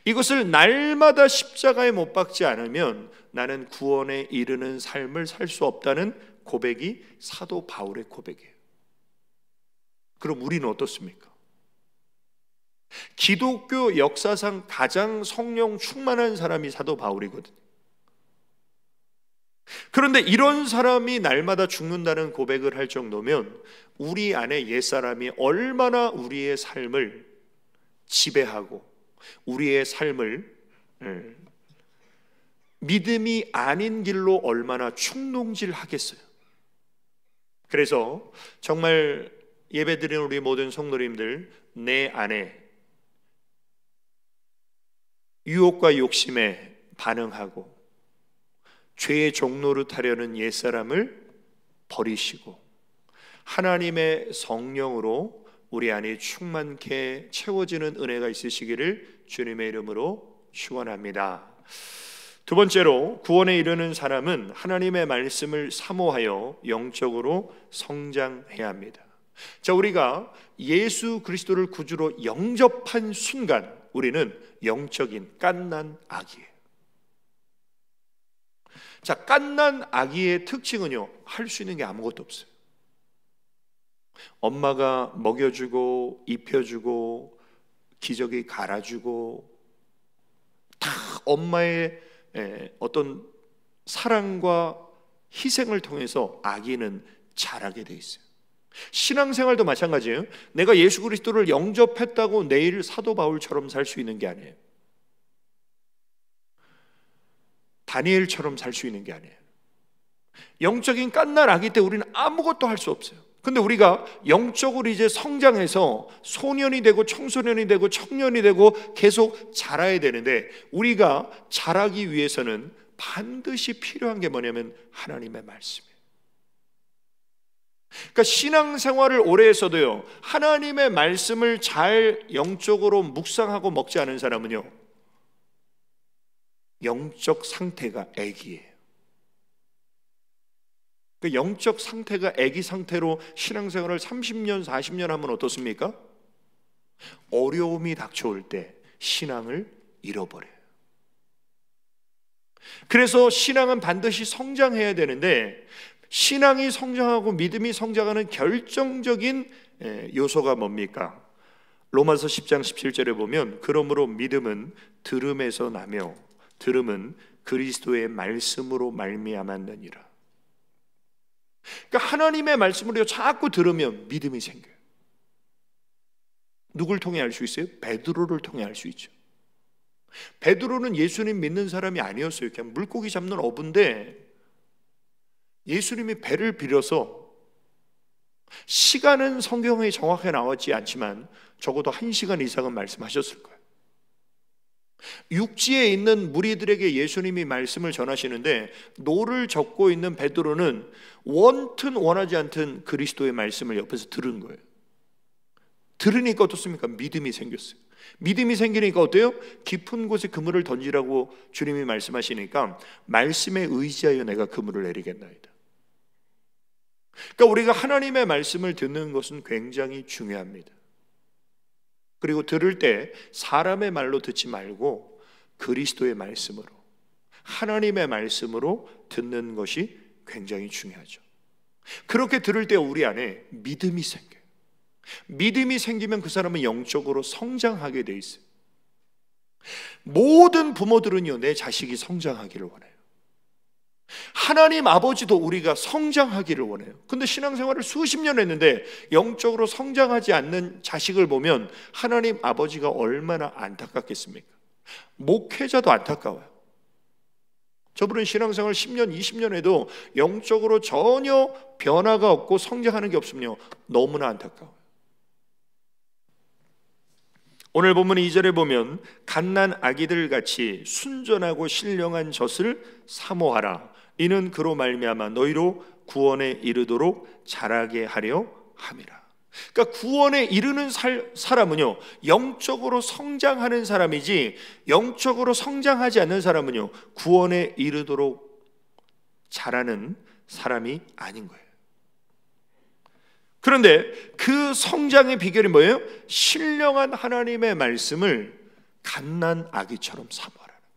이것을 날마다 십자가에 못 박지 않으면 나는 구원에 이르는 삶을 살 수 없다는 고백이 사도 바울의 고백이에요. 그럼 우리는 어떻습니까? 기독교 역사상 가장 성령 충만한 사람이 사도 바울이거든요. 그런데 이런 사람이 날마다 죽는다는 고백을 할 정도면 우리 안에 옛사람이 얼마나 우리의 삶을 지배하고 우리의 삶을 믿음이 아닌 길로 얼마나 충동질하겠어요. 그래서 정말 예배드리는 우리 모든 성도님들, 내 안에 유혹과 욕심에 반응하고 죄의 종로를 타려는 옛사람을 버리시고 하나님의 성령으로 우리 안에 충만케 채워지는 은혜가 있으시기를 주님의 이름으로 축원합니다. 두 번째로, 구원에 이르는 사람은 하나님의 말씀을 사모하여 영적으로 성장해야 합니다. 자, 우리가 예수 그리스도를 구주로 영접한 순간 우리는 영적인 갓난 아기예요. 자, 갓난 아기의 특징은요, 할 수 있는 게 아무것도 없어요. 엄마가 먹여주고 입혀주고 기저귀 갈아주고 다 엄마의 어떤 사랑과 희생을 통해서 아기는 자라게 돼 있어요. 신앙생활도 마찬가지예요. 내가 예수 그리스도를 영접했다고 내일 사도 바울처럼 살 수 있는 게 아니에요. 다니엘처럼 살 수 있는 게 아니에요. 영적인 갓난 아기 때 우리는 아무것도 할 수 없어요. 근데 우리가 영적으로 이제 성장해서 소년이 되고 청소년이 되고 청년이 되고 계속 자라야 되는데, 우리가 자라기 위해서는 반드시 필요한 게 뭐냐면 하나님의 말씀이에요. 그러니까 신앙생활을 오래 했어도요, 하나님의 말씀을 잘 영적으로 묵상하고 먹지 않은 사람은요, 영적 상태가 애기예요. 그 영적 상태가 애기 상태로 신앙생활을 30년, 40년 하면 어떻습니까? 어려움이 닥쳐올 때 신앙을 잃어버려요. 그래서 신앙은 반드시 성장해야 되는데, 신앙이 성장하고 믿음이 성장하는 결정적인 요소가 뭡니까? 로마서 10장 17절에 보면, 그러므로 믿음은 들음에서 나며 들음은 그리스도의 말씀으로 말미암았느니라. 그러니까 하나님의 말씀을 자꾸 들으면 믿음이 생겨요. 누굴 통해 알 수 있어요? 베드로를 통해 알 수 있죠. 베드로는 예수님 믿는 사람이 아니었어요. 그냥 물고기 잡는 어부인데, 예수님이 배를 빌어서, 시간은 성경에 정확하게 나왔지 않지만 적어도 1시간 이상은 말씀하셨을 거예요. 육지에 있는 무리들에게 예수님이 말씀을 전하시는데, 노를 젓고 있는 베드로는 원튼 원하지 않든 그리스도의 말씀을 옆에서 들은 거예요. 들으니까 어떻습니까? 믿음이 생겼어요. 믿음이 생기니까 어때요? 깊은 곳에 그물을 던지라고 주님이 말씀하시니까, 말씀에 의지하여 내가 그물을 내리겠나이다. 그러니까 우리가 하나님의 말씀을 듣는 것은 굉장히 중요합니다. 그리고 들을 때 사람의 말로 듣지 말고 그리스도의 말씀으로, 하나님의 말씀으로 듣는 것이 굉장히 중요하죠. 그렇게 들을 때 우리 안에 믿음이 생겨요. 믿음이 생기면 그 사람은 영적으로 성장하게 돼 있어요. 모든 부모들은요, 내 자식이 성장하기를 원해요. 하나님 아버지도 우리가 성장하기를 원해요. 근데 신앙생활을 수십 년 했는데 영적으로 성장하지 않는 자식을 보면 하나님 아버지가 얼마나 안타깝겠습니까? 목회자도 안타까워요. 저분은 신앙생활 10년, 20년 해도 영적으로 전혀 변화가 없고 성장하는 게 없으면요, 너무나 안타까워요. 오늘 본문 2절에 보면, 갓난 아기들 같이 순전하고 신령한 젖을 사모하라. 이는 그로 말미암아 너희로 구원에 이르도록 자라게 하려 함이라. 그러니까 구원에 이르는 사람은요, 영적으로 성장하는 사람이지, 영적으로 성장하지 않는 사람은요, 구원에 이르도록 자라는 사람이 아닌 거예요. 그런데 그 성장의 비결이 뭐예요? 신령한 하나님의 말씀을 갓난 아기처럼 사모하라는 거예요.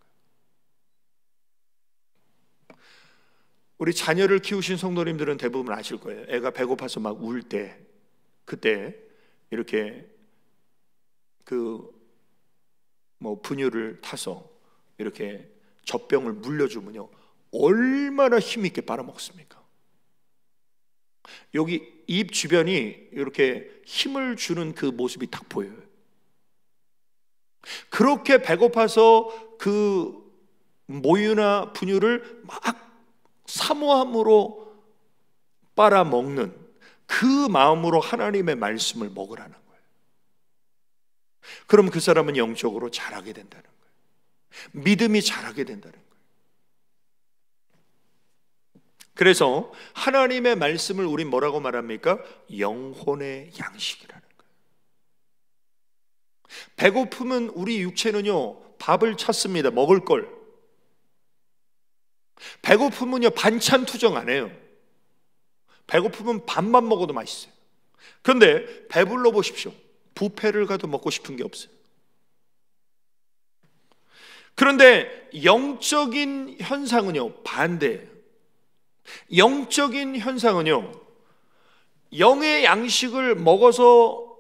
우리 자녀를 키우신 성도님들은 대부분 아실 거예요. 애가 배고파서 막 울 때, 그때 이렇게 분유를 타서 이렇게 젖병을 물려주면요, 얼마나 힘있게 빨아먹습니까? 여기 입 주변이 이렇게 힘을 주는 그 모습이 딱 보여요. 그렇게 배고파서 그 모유나 분유를 막 사모함으로 빨아먹는 그 마음으로 하나님의 말씀을 먹으라는 거예요. 그럼 그 사람은 영적으로 자라게 된다는 거예요. 믿음이 자라게 된다는 거예요. 그래서 하나님의 말씀을 우린 뭐라고 말합니까? 영혼의 양식이라는 거예요. 배고프면 우리 육체는요, 밥을 찾습니다. 먹을 걸. 배고프면요, 반찬 투정 안 해요. 배고프면 밥만 먹어도 맛있어요. 그런데 배불러 보십시오. 뷔페를 가도 먹고 싶은 게 없어요. 그런데 영적인 현상은요, 반대예요. 영적인 현상은요, 영의 양식을 먹어서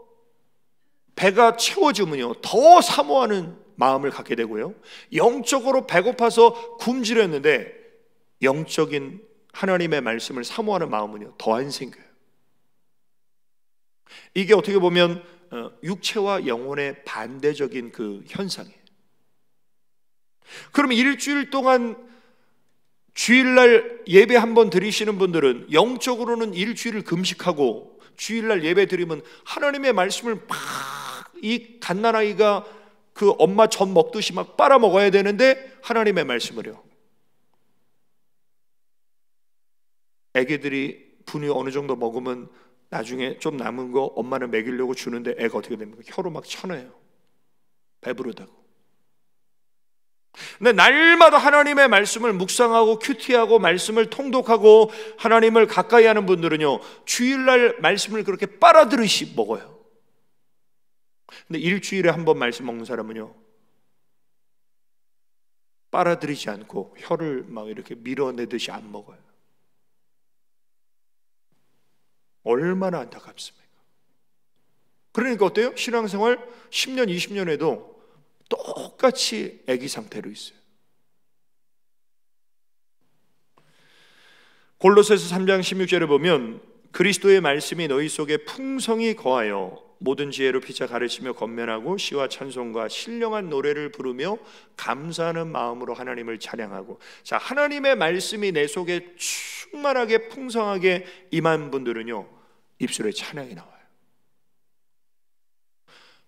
배가 채워지면요, 더 사모하는 마음을 갖게 되고요, 영적으로 배고파서 굶주렸는데 영적인 하나님의 말씀을 사모하는 마음은요, 더 안 생겨요. 이게 어떻게 보면 육체와 영혼의 반대적인 그 현상이에요. 그럼 일주일 동안 주일날 예배 한번 드리시는 분들은 영적으로는 일주일을 금식하고 주일날 예배 드리면 하나님의 말씀을 막 이 갓난아이가 그 엄마 젖 먹듯이 막 빨아먹어야 되는데 하나님의 말씀을요, 애기들이 분유 어느 정도 먹으면 나중에 좀 남은 거 엄마는 먹이려고 주는데 애가 어떻게 됩니까? 혀로 막 쳐내요, 배부르다고. 근데 날마다 하나님의 말씀을 묵상하고 큐티하고 말씀을 통독하고 하나님을 가까이 하는 분들은요, 주일날 말씀을 그렇게 빨아들이시 먹어요. 근데 일주일에 한 번 말씀 먹는 사람은요, 빨아들이지 않고 혀를 막 이렇게 밀어내듯이 안 먹어요. 얼마나 안타깝습니까? 그러니까 어때요? 신앙생활 10년, 20년 해도 똑같이 애기 상태로 있어요. 골로새서 3장 16절에 보면 그리스도의 말씀이 너희 속에 풍성히 거하여 모든 지혜로 피차 가르치며 권면하고 시와 찬송과 신령한 노래를 부르며 감사하는 마음으로 하나님을 찬양하고. 자, 하나님의 말씀이 내 속에 충만하게 풍성하게 임한 분들은요, 입술에 찬양이 나와요.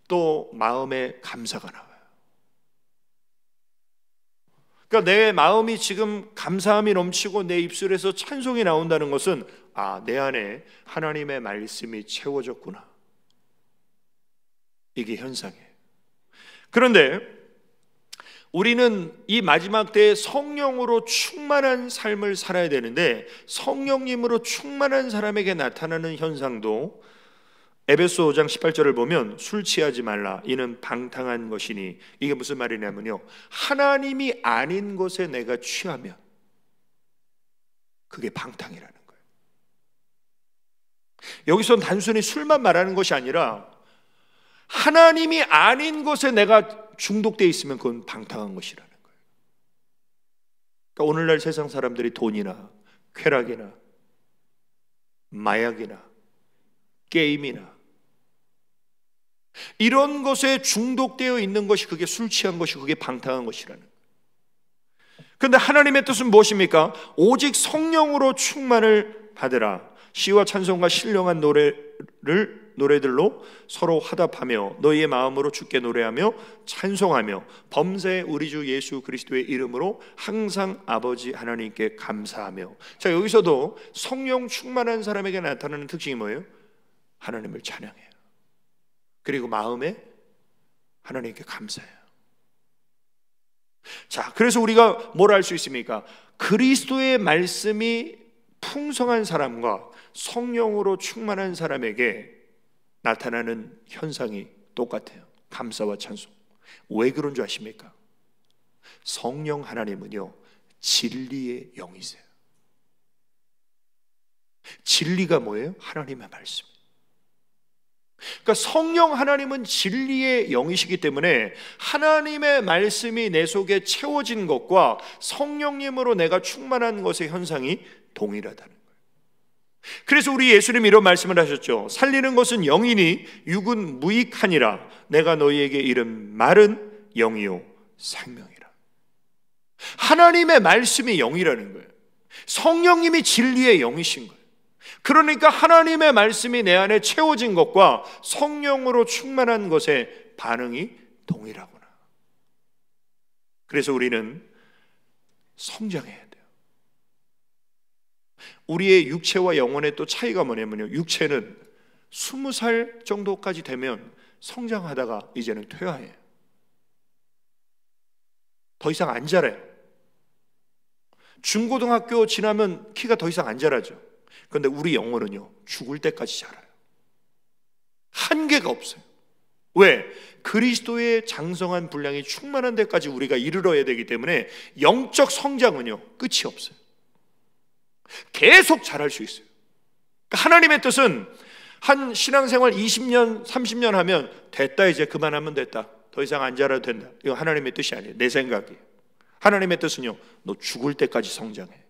또 마음에 감사가 나와요. 그러니까 내 마음이 지금 감사함이 넘치고 내 입술에서 찬송이 나온다는 것은, 아, 내 안에 하나님의 말씀이 채워졌구나, 이게 현상이에요. 그런데 우리는 이 마지막 때에 성령으로 충만한 삶을 살아야 되는데, 성령님으로 충만한 사람에게 나타나는 현상도 에베소 5장 18절을 보면 술 취하지 말라, 이는 방탕한 것이니. 이게 무슨 말이냐면요, 하나님이 아닌 것에 내가 취하면 그게 방탕이라는 거예요. 여기서는 단순히 술만 말하는 것이 아니라 하나님이 아닌 것에 내가 중독되어 있으면 그건 방탕한 것이라는 거예요. 그러니까 오늘날 세상 사람들이 돈이나 쾌락이나 마약이나 게임이나 이런 것에 중독되어 있는 것이, 그게 술 취한 것이, 그게 방탕한 것이라는 거예요. 그런데 하나님의 뜻은 무엇입니까? 오직 성령으로 충만을 받으라. 시와 찬송과 신령한 노래들로 서로 화답하며 너희의 마음으로 주께 노래하며 찬송하며 범사에 우리 주 예수 그리스도의 이름으로 항상 아버지 하나님께 감사하며. 자, 여기서도 성령 충만한 사람에게 나타나는 특징이 뭐예요? 하나님을 찬양해요. 그리고 마음에 하나님께 감사해요. 자, 그래서 우리가 뭘 알 수 있습니까? 그리스도의 말씀이 풍성한 사람과 성령으로 충만한 사람에게 나타나는 현상이 똑같아요. 감사와 찬송. 왜 그런 줄 아십니까? 성령 하나님은요, 진리의 영이세요. 진리가 뭐예요? 하나님의 말씀. 그러니까 성령 하나님은 진리의 영이시기 때문에 하나님의 말씀이 내 속에 채워진 것과 성령님으로 내가 충만한 것의 현상이 동일하다는 거예요. 그래서 우리 예수님이 이런 말씀을 하셨죠. 살리는 것은 영이니 육은 무익하니라. 내가 너희에게 이른 말은 영이요 생명이라. 하나님의 말씀이 영이라는 거예요. 성령님이 진리의 영이신 거예요. 그러니까 하나님의 말씀이 내 안에 채워진 것과 성령으로 충만한 것의 반응이 동일하구나. 그래서 우리는 성장해야 돼요. 우리의 육체와 영혼의 또 차이가 뭐냐면요, 육체는 20살 정도까지 되면 성장하다가 이제는 퇴화해요. 더 이상 안 자라요. 중고등학교 지나면 키가 더 이상 안 자라죠. 그런데 우리 영혼은요, 죽을 때까지 자라요. 한계가 없어요. 왜? 그리스도의 장성한 분량이 충만한 데까지 우리가 이르러야 되기 때문에 영적 성장은요, 끝이 없어요. 계속 자랄 수 있어요. 하나님의 뜻은 한 신앙생활 20년, 30년 하면 됐다, 이제 그만하면 됐다, 더 이상 안 자라도 된다. 이거 하나님의 뜻이 아니에요. 내 생각이에요. 하나님의 뜻은요, 너 죽을 때까지 성장해.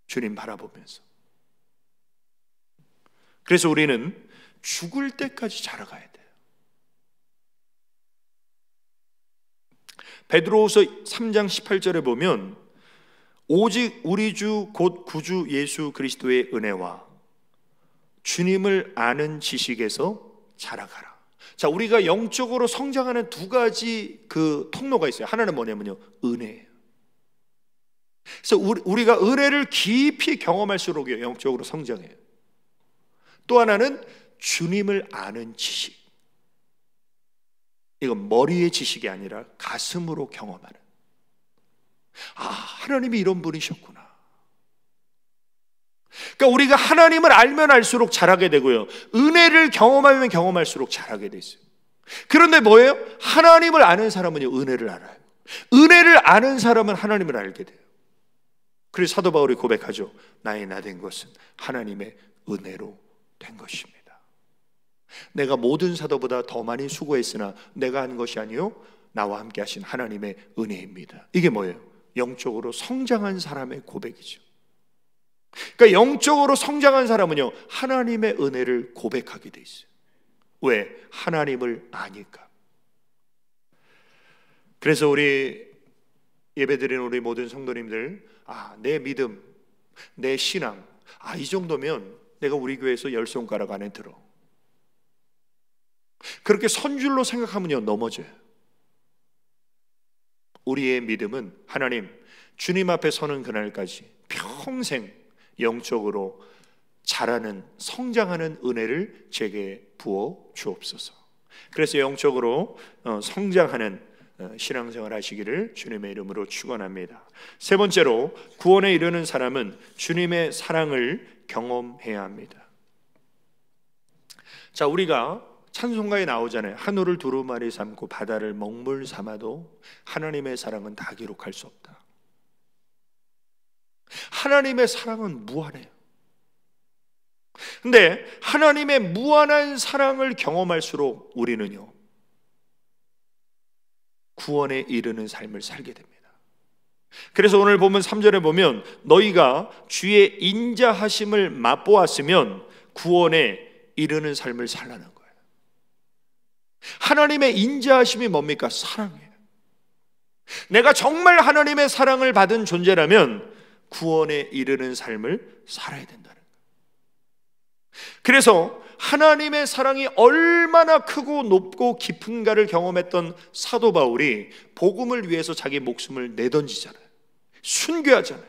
주님 바라보면서. 그래서 우리는 죽을 때까지 자라가야 돼요. 베드로후서 3장 18절에 보면 오직 우리 주 곧 구주 예수 그리스도의 은혜와 주님을 아는 지식에서 자라가라. 자, 우리가 영적으로 성장하는 두 가지 그 통로가 있어요. 하나는 뭐냐면요, 은혜예요. 그래서 우리가 은혜를 깊이 경험할수록 영적으로 성장해요. 또 하나는 주님을 아는 지식. 이건 머리의 지식이 아니라 가슴으로 경험하는. 아, 하나님이 이런 분이셨구나. 그러니까 우리가 하나님을 알면 알수록 잘하게 되고요, 은혜를 경험하면 경험할수록 잘하게 돼 있어요. 그런데 뭐예요? 하나님을 아는 사람은요, 은혜를 알아요. 은혜를 아는 사람은 하나님을 알게 돼요. 그래서 사도 바울이 고백하죠. 나의 나 된 것은 하나님의 은혜로 된 것입니다. 내가 모든 사도보다 더 많이 수고했으나 내가 한 것이 아니요 나와 함께 하신 하나님의 은혜입니다. 이게 뭐예요? 영적으로 성장한 사람의 고백이죠. 그러니까 영적으로 성장한 사람은요, 하나님의 은혜를 고백하게 돼 있어요. 왜? 하나님을 아니까. 그래서 우리 예배드리는 우리 모든 성도님들, 내 믿음, 내 신앙, 이 정도면 내가 우리 교회에서 10손가락 안에 들어. 그렇게 선줄로 생각하면요, 넘어져요. 우리의 믿음은 하나님, 주님 앞에 서는 그날까지 평생 영적으로 자라는, 성장하는 은혜를 제게 부어 주옵소서. 그래서 영적으로 성장하는 신앙생활 하시기를 주님의 이름으로 축원합니다. 세 번째로, 구원에 이르는 사람은 주님의 사랑을 경험해야 합니다. 자, 우리가 찬송가에 나오잖아요. 하늘을 두루마리 삼고 바다를 먹물 삼아도 하나님의 사랑은 다 기록할 수 없다. 하나님의 사랑은 무한해요. 근데 하나님의 무한한 사랑을 경험할수록 우리는요, 구원에 이르는 삶을 살게 됩니다. 그래서 오늘 보면 3절에 보면 너희가 주의 인자하심을 맛보았으면 구원에 이르는 삶을 살라는 거예요. 하나님의 인자하심이 뭡니까? 사랑이에요. 내가 정말 하나님의 사랑을 받은 존재라면 구원에 이르는 삶을 살아야 된다는 거예요. 그래서 하나님의 사랑이 얼마나 크고 높고 깊은가를 경험했던 사도 바울이 복음을 위해서 자기 목숨을 내던지잖아요. 순교하잖아요.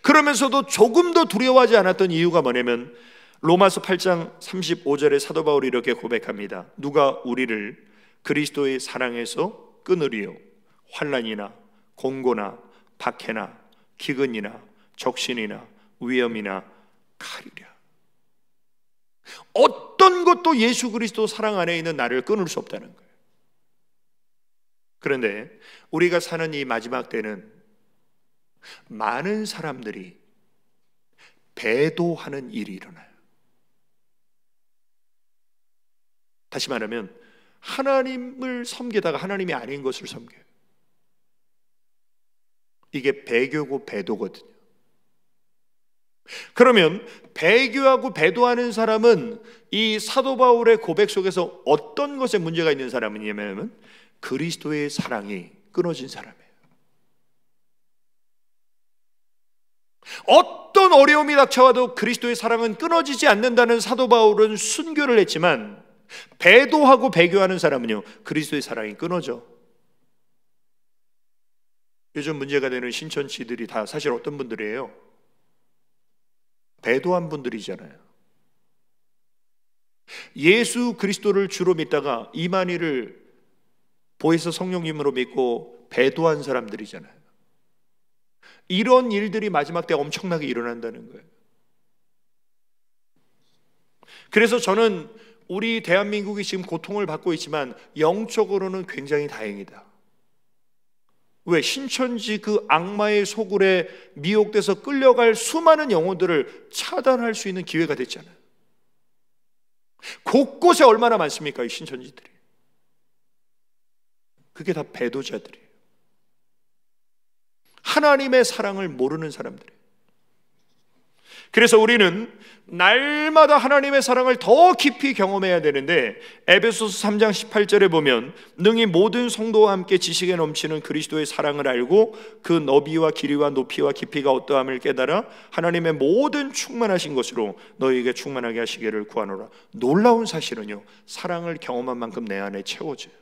그러면서도 조금도 두려워하지 않았던 이유가 뭐냐면 로마서 8장 35절에 사도 바울이 이렇게 고백합니다. 누가 우리를 그리스도의 사랑에서 끊으리요? 환난이나 공고나 박해나 기근이나 적신이나 위험이나 칼이랴. 어떤 것도 예수 그리스도 사랑 안에 있는 나를 끊을 수 없다는 거예요. 그런데 우리가 사는 이 마지막 때는 많은 사람들이 배도하는 일이 일어나요. 다시 말하면 하나님을 섬기다가 하나님이 아닌 것을 섬겨요. 이게 배교고 배도거든요. 그러면 배교하고 배도하는 사람은 이 사도 바울의 고백 속에서 어떤 것에 문제가 있는 사람이냐면 그리스도의 사랑이 끊어진 사람이에요. 어떤 어려움이 닥쳐와도 그리스도의 사랑은 끊어지지 않는다는 사도 바울은 순교를 했지만 배도하고 배교하는 사람은요, 그리스도의 사랑이 끊어져. 요즘 문제가 되는 신천지들이 다 사실 어떤 분들이에요? 배도한 분들이잖아요. 예수 그리스도를 주로 믿다가 이만희를 보혜사 성령님으로 믿고 배도한 사람들이잖아요. 이런 일들이 마지막 때 엄청나게 일어난다는 거예요. 그래서 저는 우리 대한민국이 지금 고통을 받고 있지만 영적으로는 굉장히 다행이다. 왜? 신천지 그 악마의 소굴에 미혹돼서 끌려갈 수많은 영혼들을 차단할 수 있는 기회가 됐잖아요. 곳곳에 얼마나 많습니까? 이 신천지들이. 그게 다 배도자들이에요. 하나님의 사랑을 모르는 사람들이에요. 그래서 우리는 날마다 하나님의 사랑을 더 깊이 경험해야 되는데, 에베소서 3장 18절에 보면 능히 모든 성도와 함께 지식에 넘치는 그리스도의 사랑을 알고 그 너비와 길이와 높이와 깊이가 어떠함을 깨달아 하나님의 모든 충만하신 것으로 너희에게 충만하게 하시기를 구하노라. 놀라운 사실은요, 사랑을 경험한 만큼 내 안에 채워져요.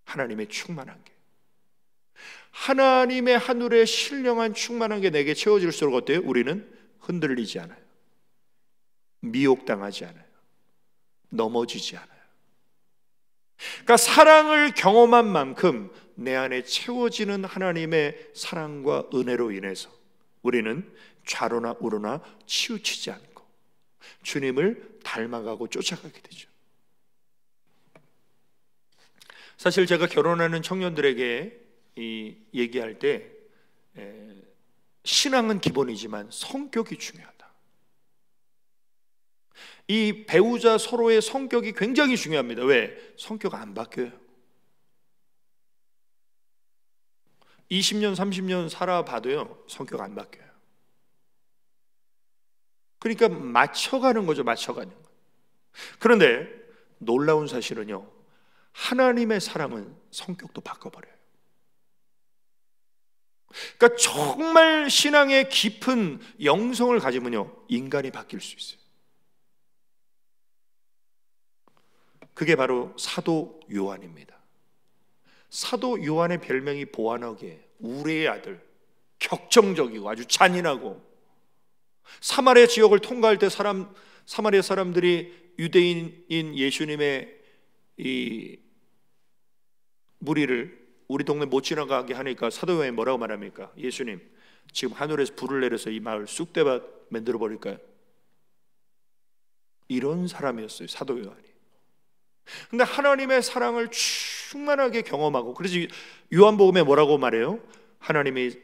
하나님의 충만한 게, 하나님의 하늘의 신령한 충만한 게 내게 채워질수록 어때요? 우리는 흔들리지 않아요. 미혹당하지 않아요. 넘어지지 않아요. 그러니까 사랑을 경험한 만큼 내 안에 채워지는 하나님의 사랑과 은혜로 인해서 우리는 좌로나 우로나 치우치지 않고 주님을 닮아가고 쫓아가게 되죠. 사실 제가 결혼하는 청년들에게 얘기할 때 신앙은 기본이지만 성격이 중요하다. 이 배우자 서로의 성격이 굉장히 중요합니다. 왜? 성격 안 바뀌어요. 20년, 30년 살아봐도요, 성격 안 바뀌어요. 그러니까 맞춰가는 거죠, 맞춰가는 거. 그런데 놀라운 사실은요, 하나님의 사랑은 성격도 바꿔버려요. 그러니까 정말 신앙의 깊은 영성을 가지면요, 인간이 바뀔 수 있어요. 그게 바로 사도 요한입니다. 사도 요한의 별명이 보아너기예요. 우레의 아들, 격정적이고 아주 잔인하고, 사마리아 지역을 통과할 때 사마리아 사람들이 유대인인 예수님의 이 무리를 우리 동네 못 지나가게 하니까 사도 요한이 뭐라고 말합니까? 예수님, 지금 하늘에서 불을 내려서 이 마을 쑥대밭 만들어 버릴까요? 이런 사람이었어요, 사도 요한이. 근데 하나님의 사랑을 충만하게 경험하고, 그래서 요한복음에 뭐라고 말해요? 하나님이,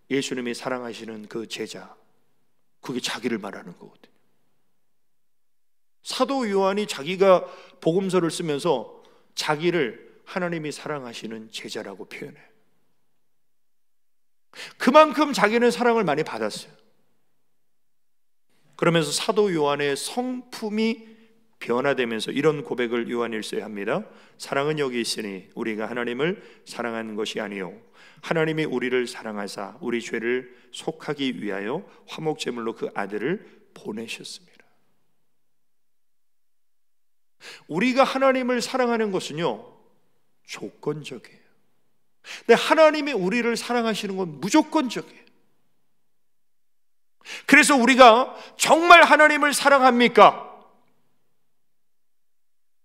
예수님이 사랑하시는 그 제자, 그게 자기를 말하는 거거든요. 사도 요한이 자기가 복음서를 쓰면서 자기를 하나님이 사랑하시는 제자라고 표현해요. 그만큼 자기는 사랑을 많이 받았어요. 그러면서 사도 요한의 성품이 변화되면서 이런 고백을 요한일서에 합니다. 사랑은 여기 있으니 우리가 하나님을 사랑하는 것이 아니요 하나님이 우리를 사랑하사 우리 죄를 속하기 위하여 화목제물로 그 아들을 보내셨습니다. 우리가 하나님을 사랑하는 것은요, 조건적이에요. 근데 하나님이 우리를 사랑하시는 건 무조건적이에요. 그래서 우리가 정말 하나님을 사랑합니까?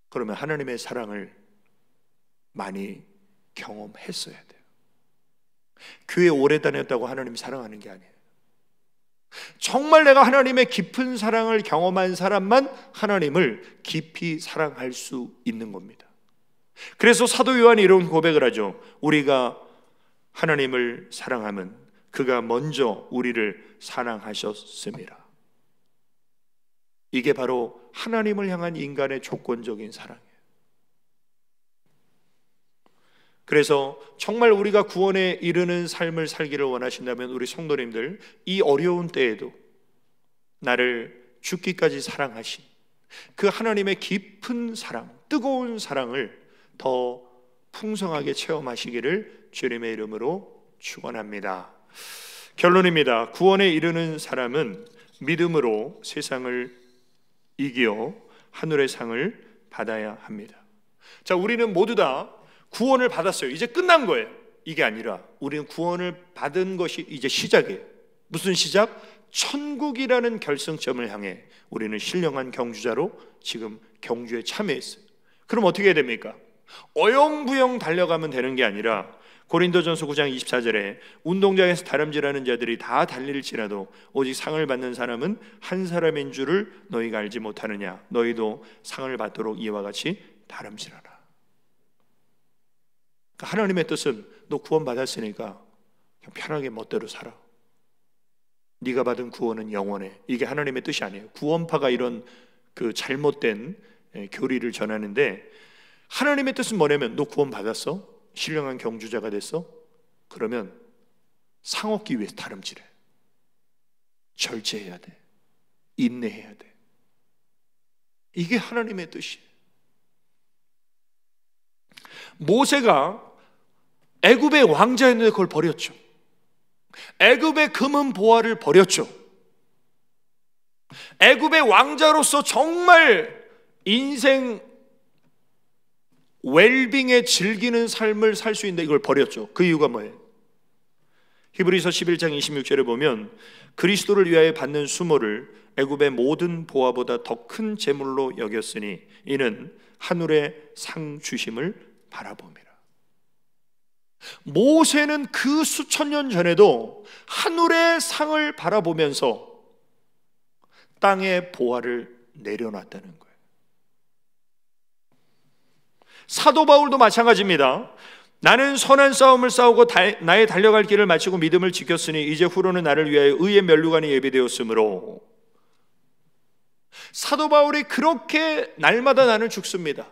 그러면 하나님의 사랑을 많이 경험했어야 돼요. 교회 오래 다녔다고 하나님 사랑하는 게 아니에요. 정말 내가 하나님의 깊은 사랑을 경험한 사람만 하나님을 깊이 사랑할 수 있는 겁니다. 그래서 사도 요한이 이런 고백을 하죠. 우리가 하나님을 사랑하면 그가 먼저 우리를 사랑하셨습니다. 이게 바로 하나님을 향한 인간의 조건적인 사랑이에요. 그래서 정말 우리가 구원에 이르는 삶을 살기를 원하신다면 우리 성도님들, 이 어려운 때에도 나를 죽기까지 사랑하신 그 하나님의 깊은 사랑, 뜨거운 사랑을 더 풍성하게 체험하시기를 주님의 이름으로 축원합니다. 결론입니다. 구원에 이르는 사람은 믿음으로 세상을 이기어 하늘의 상을 받아야 합니다. 자, 우리는 모두 다 구원을 받았어요. 이제 끝난 거예요. 이게 아니라 우리는 구원을 받은 것이 이제 시작이에요. 무슨 시작? 천국이라는 결승점을 향해 우리는 신령한 경주자로 지금 경주에 참여했어요. 그럼 어떻게 해야 됩니까? 어영부영 달려가면 되는 게 아니라 고린도전서 9장 24절에 운동장에서 다름질하는 자들이 다 달릴지라도 오직 상을 받는 사람은 한 사람인 줄을 너희가 알지 못하느냐. 너희도 상을 받도록 이와 같이 다름질하라. 그러니까 하나님의 뜻은 너 구원 받았으니까 그냥 편하게 멋대로 살아. 네가 받은 구원은 영원해. 이게 하나님의 뜻이 아니에요. 구원파가 이런 그 잘못된 교리를 전하는데, 하나님의 뜻은 뭐냐면 너 구원 받았어? 신령한 경주자가 됐어? 그러면 상 얻기 위해서 다름질해. 절제해야 돼. 인내해야 돼. 이게 하나님의 뜻이에요. 모세가 애굽의 왕자였는데 그걸 버렸죠. 애굽의 금은 보화를 버렸죠. 애굽의 왕자로서 정말 인생 웰빙에 즐기는 삶을 살 수 있는데 이걸 버렸죠. 그 이유가 뭐예요? 히브리서 11장 26절에 보면 그리스도를 위하여 받는 수모를 애굽의 모든 보화보다 더 큰 재물로 여겼으니 이는 하늘의 상 주심을 바라봅니다. 모세는 그 수천 년 전에도 하늘의 상을 바라보면서 땅의 보화를 내려놨다는 거예요. 사도 바울도 마찬가지입니다. 나는 선한 싸움을 싸우고 나의 달려갈 길을 마치고 믿음을 지켰으니 이제 후로는 나를 위하여 의의 면류관이 예비되었으므로. 사도 바울이 그렇게 날마다 나는 죽습니다.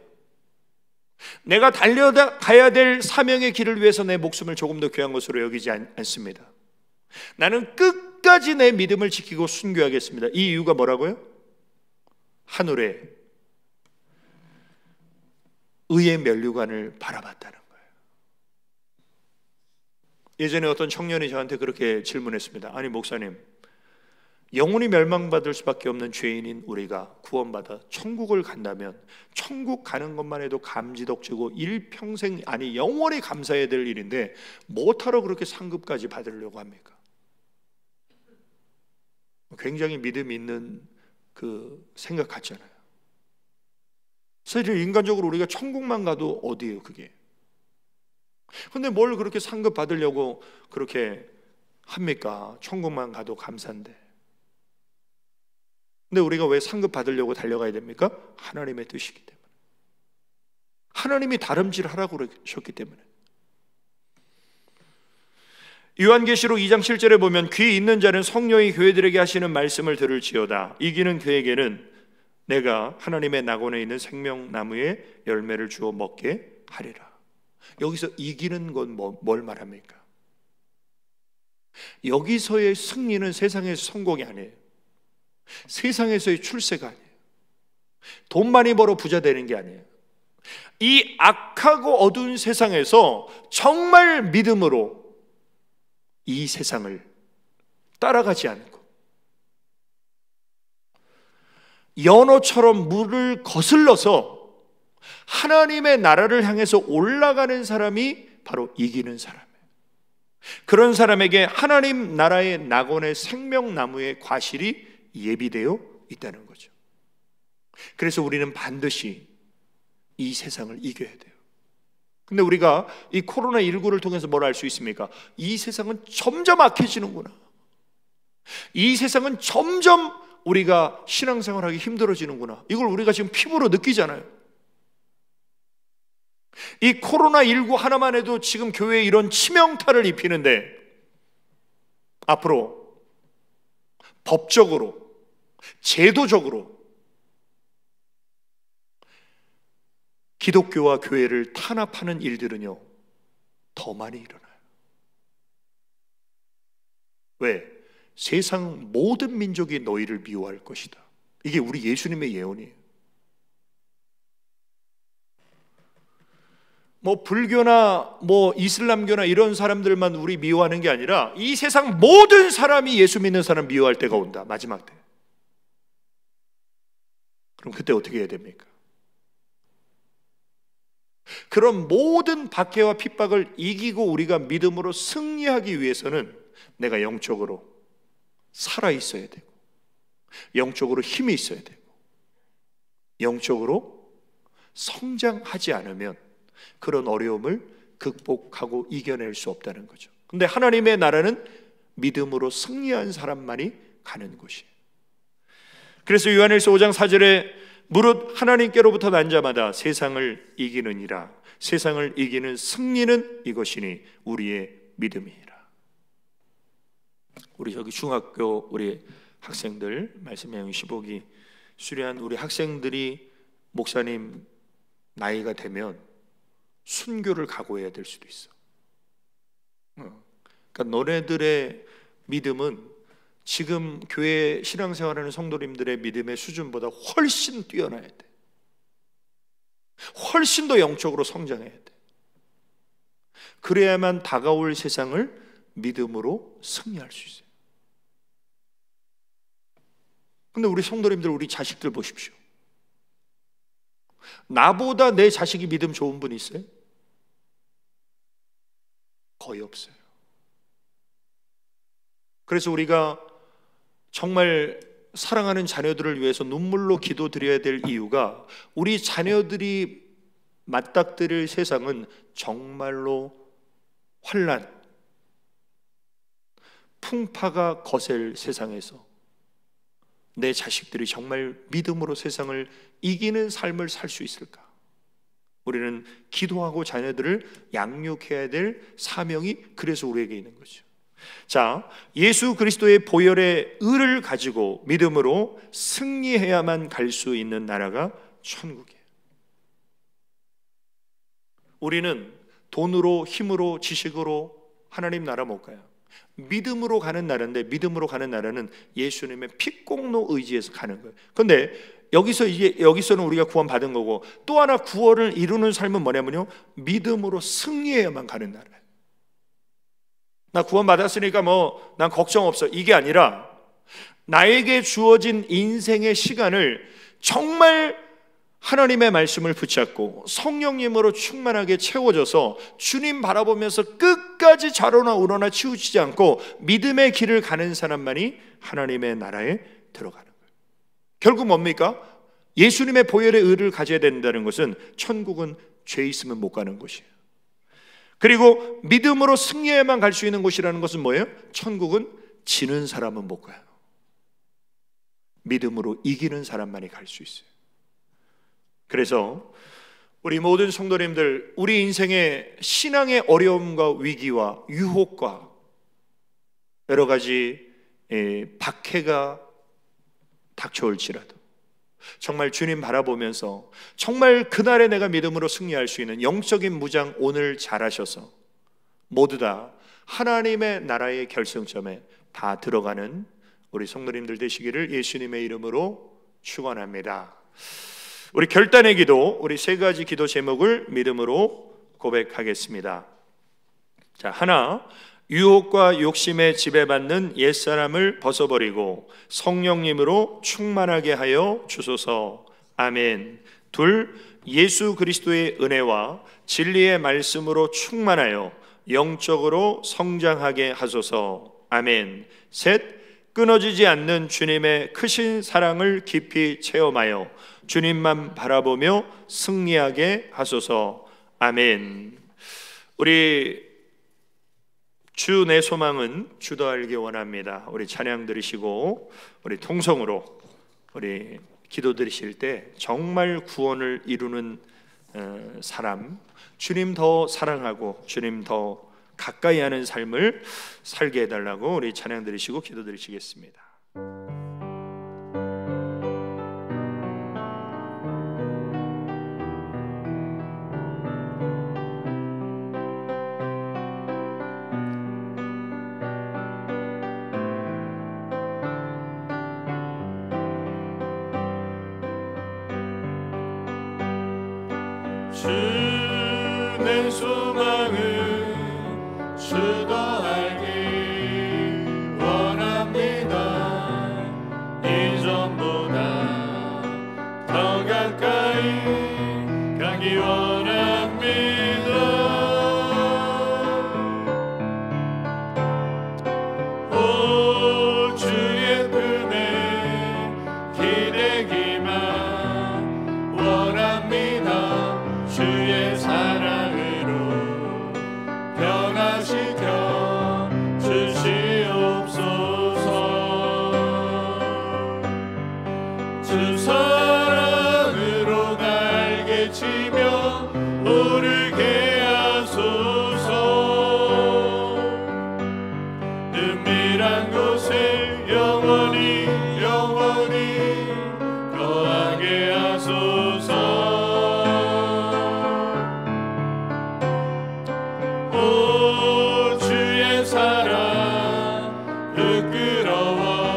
내가 달려가야 될 사명의 길을 위해서 내 목숨을 조금 더 귀한 것으로 여기지 않습니다. 나는 끝까지 내 믿음을 지키고 순교하겠습니다. 이 이유가 뭐라고요? 하늘에 의의 면류관을 바라봤다는 거예요. 예전에 어떤 청년이 저한테 그렇게 질문했습니다. 아니 목사님, 영원히 멸망받을 수밖에 없는 죄인인 우리가 구원받아 천국을 간다면 천국 가는 것만 해도 감지덕지고 일평생, 아니 영원히 감사해야 될 일인데 뭐하러 그렇게 상급까지 받으려고 합니까? 굉장히 믿음 있는 그 생각 같잖아요. 사실 인간적으로 우리가 천국만 가도 어디예요 그게? 근데 뭘 그렇게 상급 받으려고 그렇게 합니까? 천국만 가도 감사인데. 근데 우리가 왜 상급 받으려고 달려가야 됩니까? 하나님의 뜻이기 때문에. 하나님이 다름질하라고 그러셨기 때문에. 요한계시록 2장 7절에 보면 귀 있는 자는 성령이 교회들에게 하시는 말씀을 들을지어다. 이기는 그에게는 내가 하나님의 낙원에 있는 생명나무의 열매를 주어 먹게 하리라. 여기서 이기는 건 뭘 말합니까? 여기서의 승리는 세상에서 성공이 아니에요. 세상에서의 출세가 아니에요. 돈 많이 벌어 부자 되는 게 아니에요. 이 악하고 어두운 세상에서 정말 믿음으로 이 세상을 따라가지 않고 연어처럼 물을 거슬러서 하나님의 나라를 향해서 올라가는 사람이 바로 이기는 사람이에요. 그런 사람에게 하나님 나라의 낙원의 생명나무의 과실이 예비되어 있다는 거죠. 그래서 우리는 반드시 이 세상을 이겨야 돼요. 근데 우리가 이 코로나19를 통해서 뭘 알 수 있습니까? 이 세상은 점점 악해지는구나. 이 세상은 점점 우리가 신앙생활하기 힘들어지는구나. 이걸 우리가 지금 피부로 느끼잖아요. 이 코로나19 하나만 해도 지금 교회에 이런 치명타를 입히는데 앞으로 법적으로, 제도적으로 기독교와 교회를 탄압하는 일들은요 더 많이 일어나요. 왜? 세상 모든 민족이 너희를 미워할 것이다. 이게 우리 예수님의 예언이에요. 뭐 불교나 뭐 이슬람교나 이런 사람들만 우리 미워하는 게 아니라 이 세상 모든 사람이 예수 믿는 사람 미워할 때가 온다. 마지막 때. 그럼 그때 어떻게 해야 됩니까? 그런 모든 박해와 핍박을 이기고 우리가 믿음으로 승리하기 위해서는 내가 영적으로 살아 있어야 되고 영적으로 힘이 있어야 되고 영적으로 성장하지 않으면 그런 어려움을 극복하고 이겨낼 수 없다는 거죠. 근데 하나님의 나라는 믿음으로 승리한 사람만이 가는 곳이에요. 그래서 요한일서 5장 4절에 무릇 하나님께로부터 난 자마다 세상을 이기느니라. 세상을 이기는 승리는 이것이니 우리의 믿음이니라. 우리 저기 중학교 우리 학생들 말씀 내용 15기 수료한 우리 학생들이 목사님 나이가 되면 순교를 각오해야 될 수도 있어. 그러니까 너네들의 믿음은 지금 교회 신앙생활하는 성도님들의 믿음의 수준보다 훨씬 뛰어나야 돼. 훨씬 더 영적으로 성장해야 돼. 그래야만 다가올 세상을 믿음으로 승리할 수 있어요. 근데 우리 성도님들, 우리 자식들 보십시오. 나보다 내 자식이 믿음 좋은 분 있어요? 거의 없어요. 그래서 우리가 정말 사랑하는 자녀들을 위해서 눈물로 기도드려야 될 이유가, 우리 자녀들이 맞닥뜨릴 세상은 정말로 환난, 풍파가 거셀 세상에서 내 자식들이 정말 믿음으로 세상을 이기는 삶을 살 수 있을까? 우리는 기도하고 자녀들을 양육해야 될 사명이 그래서 우리에게 있는 거죠. 자, 예수 그리스도의 보혈의 의를 가지고 믿음으로 승리해야만 갈 수 있는 나라가 천국이에요. 우리는 돈으로, 힘으로, 지식으로 하나님 나라 못 가요. 믿음으로 가는 나라인데, 믿음으로 가는 나라는 예수님의 피공로 의지에서 가는 거예요. 그런데 여기서는 우리가 구원 받은 거고, 또 하나 구원을 이루는 삶은 뭐냐면요, 믿음으로 승리해야만 가는 나라예요. 나 구원 받았으니까 난 걱정 없어, 이게 아니라 나에게 주어진 인생의 시간을 정말 하나님의 말씀을 붙잡고 성령님으로 충만하게 채워져서 주님 바라보면서 끝까지 좌로나 우로나 치우치지 않고 믿음의 길을 가는 사람만이 하나님의 나라에 들어가는 거예요. 결국 뭡니까? 예수님의 보혈의 의를 가져야 된다는 것은, 천국은 죄 있으면 못 가는 곳이에요. 그리고 믿음으로 승리해야만 갈 수 있는 곳이라는 것은 뭐예요? 천국은 지는 사람은 못 가요. 믿음으로 이기는 사람만이 갈 수 있어요. 그래서 우리 모든 성도님들, 우리 인생의 신앙의 어려움과 위기와 유혹과 여러 가지 박해가 닥쳐올지라도 정말 주님 바라보면서 정말 그날에 내가 믿음으로 승리할 수 있는 영적인 무장 오늘 잘하셔서 모두 다 하나님의 나라의 결승점에 다 들어가는 우리 성도님들 되시기를 예수님의 이름으로 축원합니다. 우리 결단의 기도, 우리 세 가지 기도 제목을 믿음으로 고백하겠습니다. 자, 하나, 유혹과 욕심에 지배받는 옛사람을 벗어버리고 성령님으로 충만하게 하여 주소서. 아멘. 둘, 예수 그리스도의 은혜와 진리의 말씀으로 충만하여 영적으로 성장하게 하소서. 아멘. 셋, 끊어지지 않는 주님의 크신 사랑을 깊이 체험하여 주님만 바라보며 승리하게 하소서. 아멘. 우리 주 내 소망은 주도 알기 원합니다. 우리 찬양 들으시고 우리 통성으로 우리 기도 드리실 때 정말 구원을 이루는 사람, 주님 더 사랑하고 주님 더 가까이 하는 삶을 살게 해달라고 우리 찬양 드리시고 기도 드리시겠습니다. 주 내 소망은 주도 알기 원합니다. 이전보다 더 가까이 가기 원합니다. 오 주의 품에 기대기만 원합니다. 주의 사랑으로 변화시켜 주시옵소서. 주 사랑으로 날개 치며 오르게 하소서. 은밀한 곳에 영원히 거하게 하소서. 오 주의 사랑 부끄러워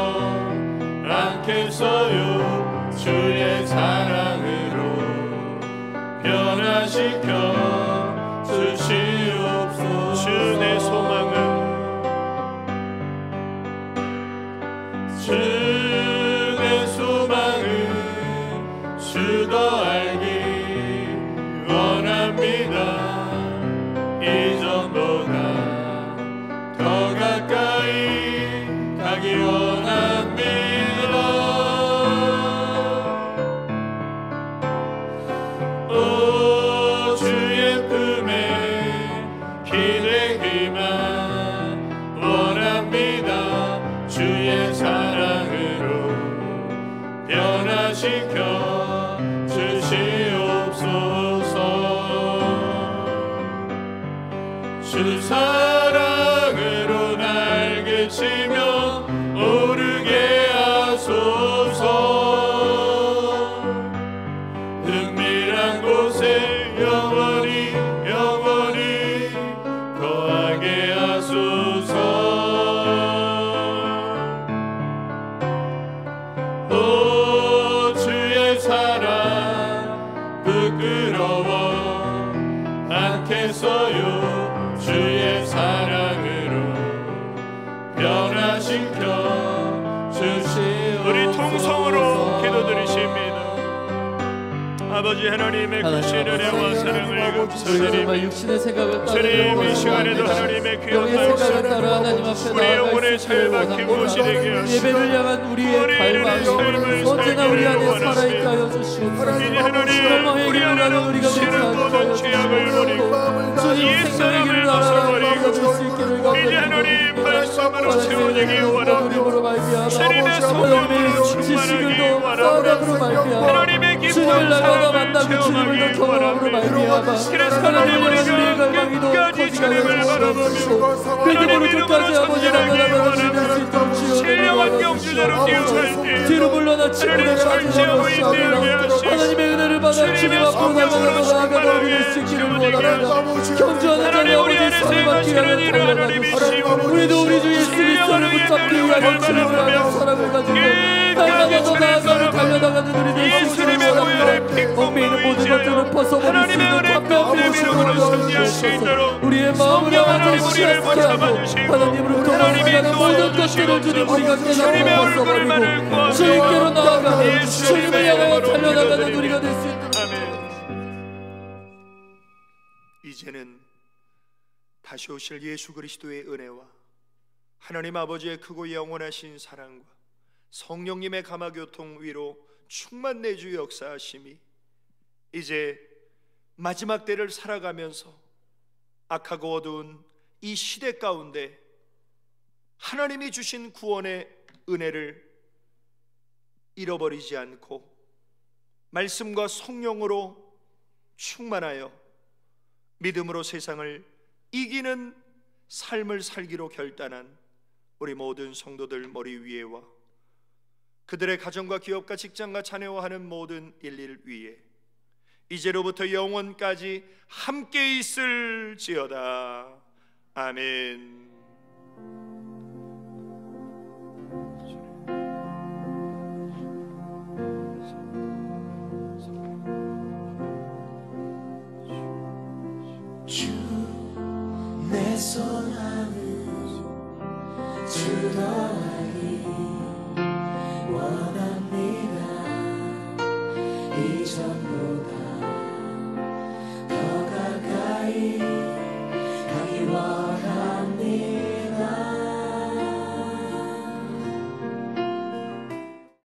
원합니다. 오 주의 품에 기대기만 원합니다. 주의 사랑으로 변화시켜 주시옵소서. 주 사랑으로 날개 치며 오르게 하소서. 은밀한 곳에 영원히 영원히 거하게 하소서. 오 주의 사랑 부끄러워 않겠어요. 주의 사랑으로 변화시켜 주시옵소서. 우리 통성으로 기도드리십니다. 아버지 하나님의 크신 은혜와 사랑을 감사드립니다. 육신의 생각을 주님 이 시간에도 하나님의 귀한 말씀 우리 영혼의 살박힌 곳이 되게 하시고 예배를 향한 우리의 갈망이 언제나 우리 안에 살아있게 하여 주시옵소서. 이제 하나님 우리 안에는 신음보다 죄악을 버리고 옛사람을 벗어버리고 이제 하나님 말씀으로 채워지기 원합니다. 주님의 성령으로 충만하기 원합니다. 하나님의 기쁨 사랑을 체험하기 원합니다. 그래서 하나님 우리가 끝까지 주님을 바라보며 하나님의 이름으로 전진하기 원합니다. 신령한 경주대로 뛰어갈 때 하나님 절제하고 인내하게 하시고 하나님의 은혜를 받아 주님 앞으로 나아가 우리를 지키기를 원합니다. 경주하는 자는 아버지 사랑받기 위하여 달려가듯이 우리도 우리 주 예수 그리스도를 붙잡기 위하여 주님을 향한 사랑을 가지고 날마다 더 나아가는 달려나가는 우리 될 수 있기를 원합니다. 얽매이는 모든 것들을 벗어버릴 수 있는 완벽한 모습으로 도와주시옵소서. 우리의 마음을 향하여 시야스케 하고 하나님으로부터 벗어나는 모든 것들을 주님 우리가 깨닫고 벗어버리고 주님께로 나아가는 주님을 향하여 달려나가는 우리가 될 수 있도록. 이제는 다시 오실 예수 그리스도의 은혜와 하나님 아버지의 크고 영원하신 사랑과 성령님의 감화교통 위로 충만 내주 역사하심이 이제 마지막 때를 살아가면서 악하고 어두운 이 시대 가운데 하나님이 주신 구원의 은혜를 잃어버리지 않고 말씀과 성령으로 충만하여 믿음으로 세상을 이기는 삶을 살기로 결단한 우리 모든 성도들 머리 위에와 그들의 가정과 기업과 직장과 자녀와 하는 모든 일일 위에 이제로부터 영원까지 함께 있을지어다. 아멘. 주 내 소망은 주 더하기 원합니다. 이전보다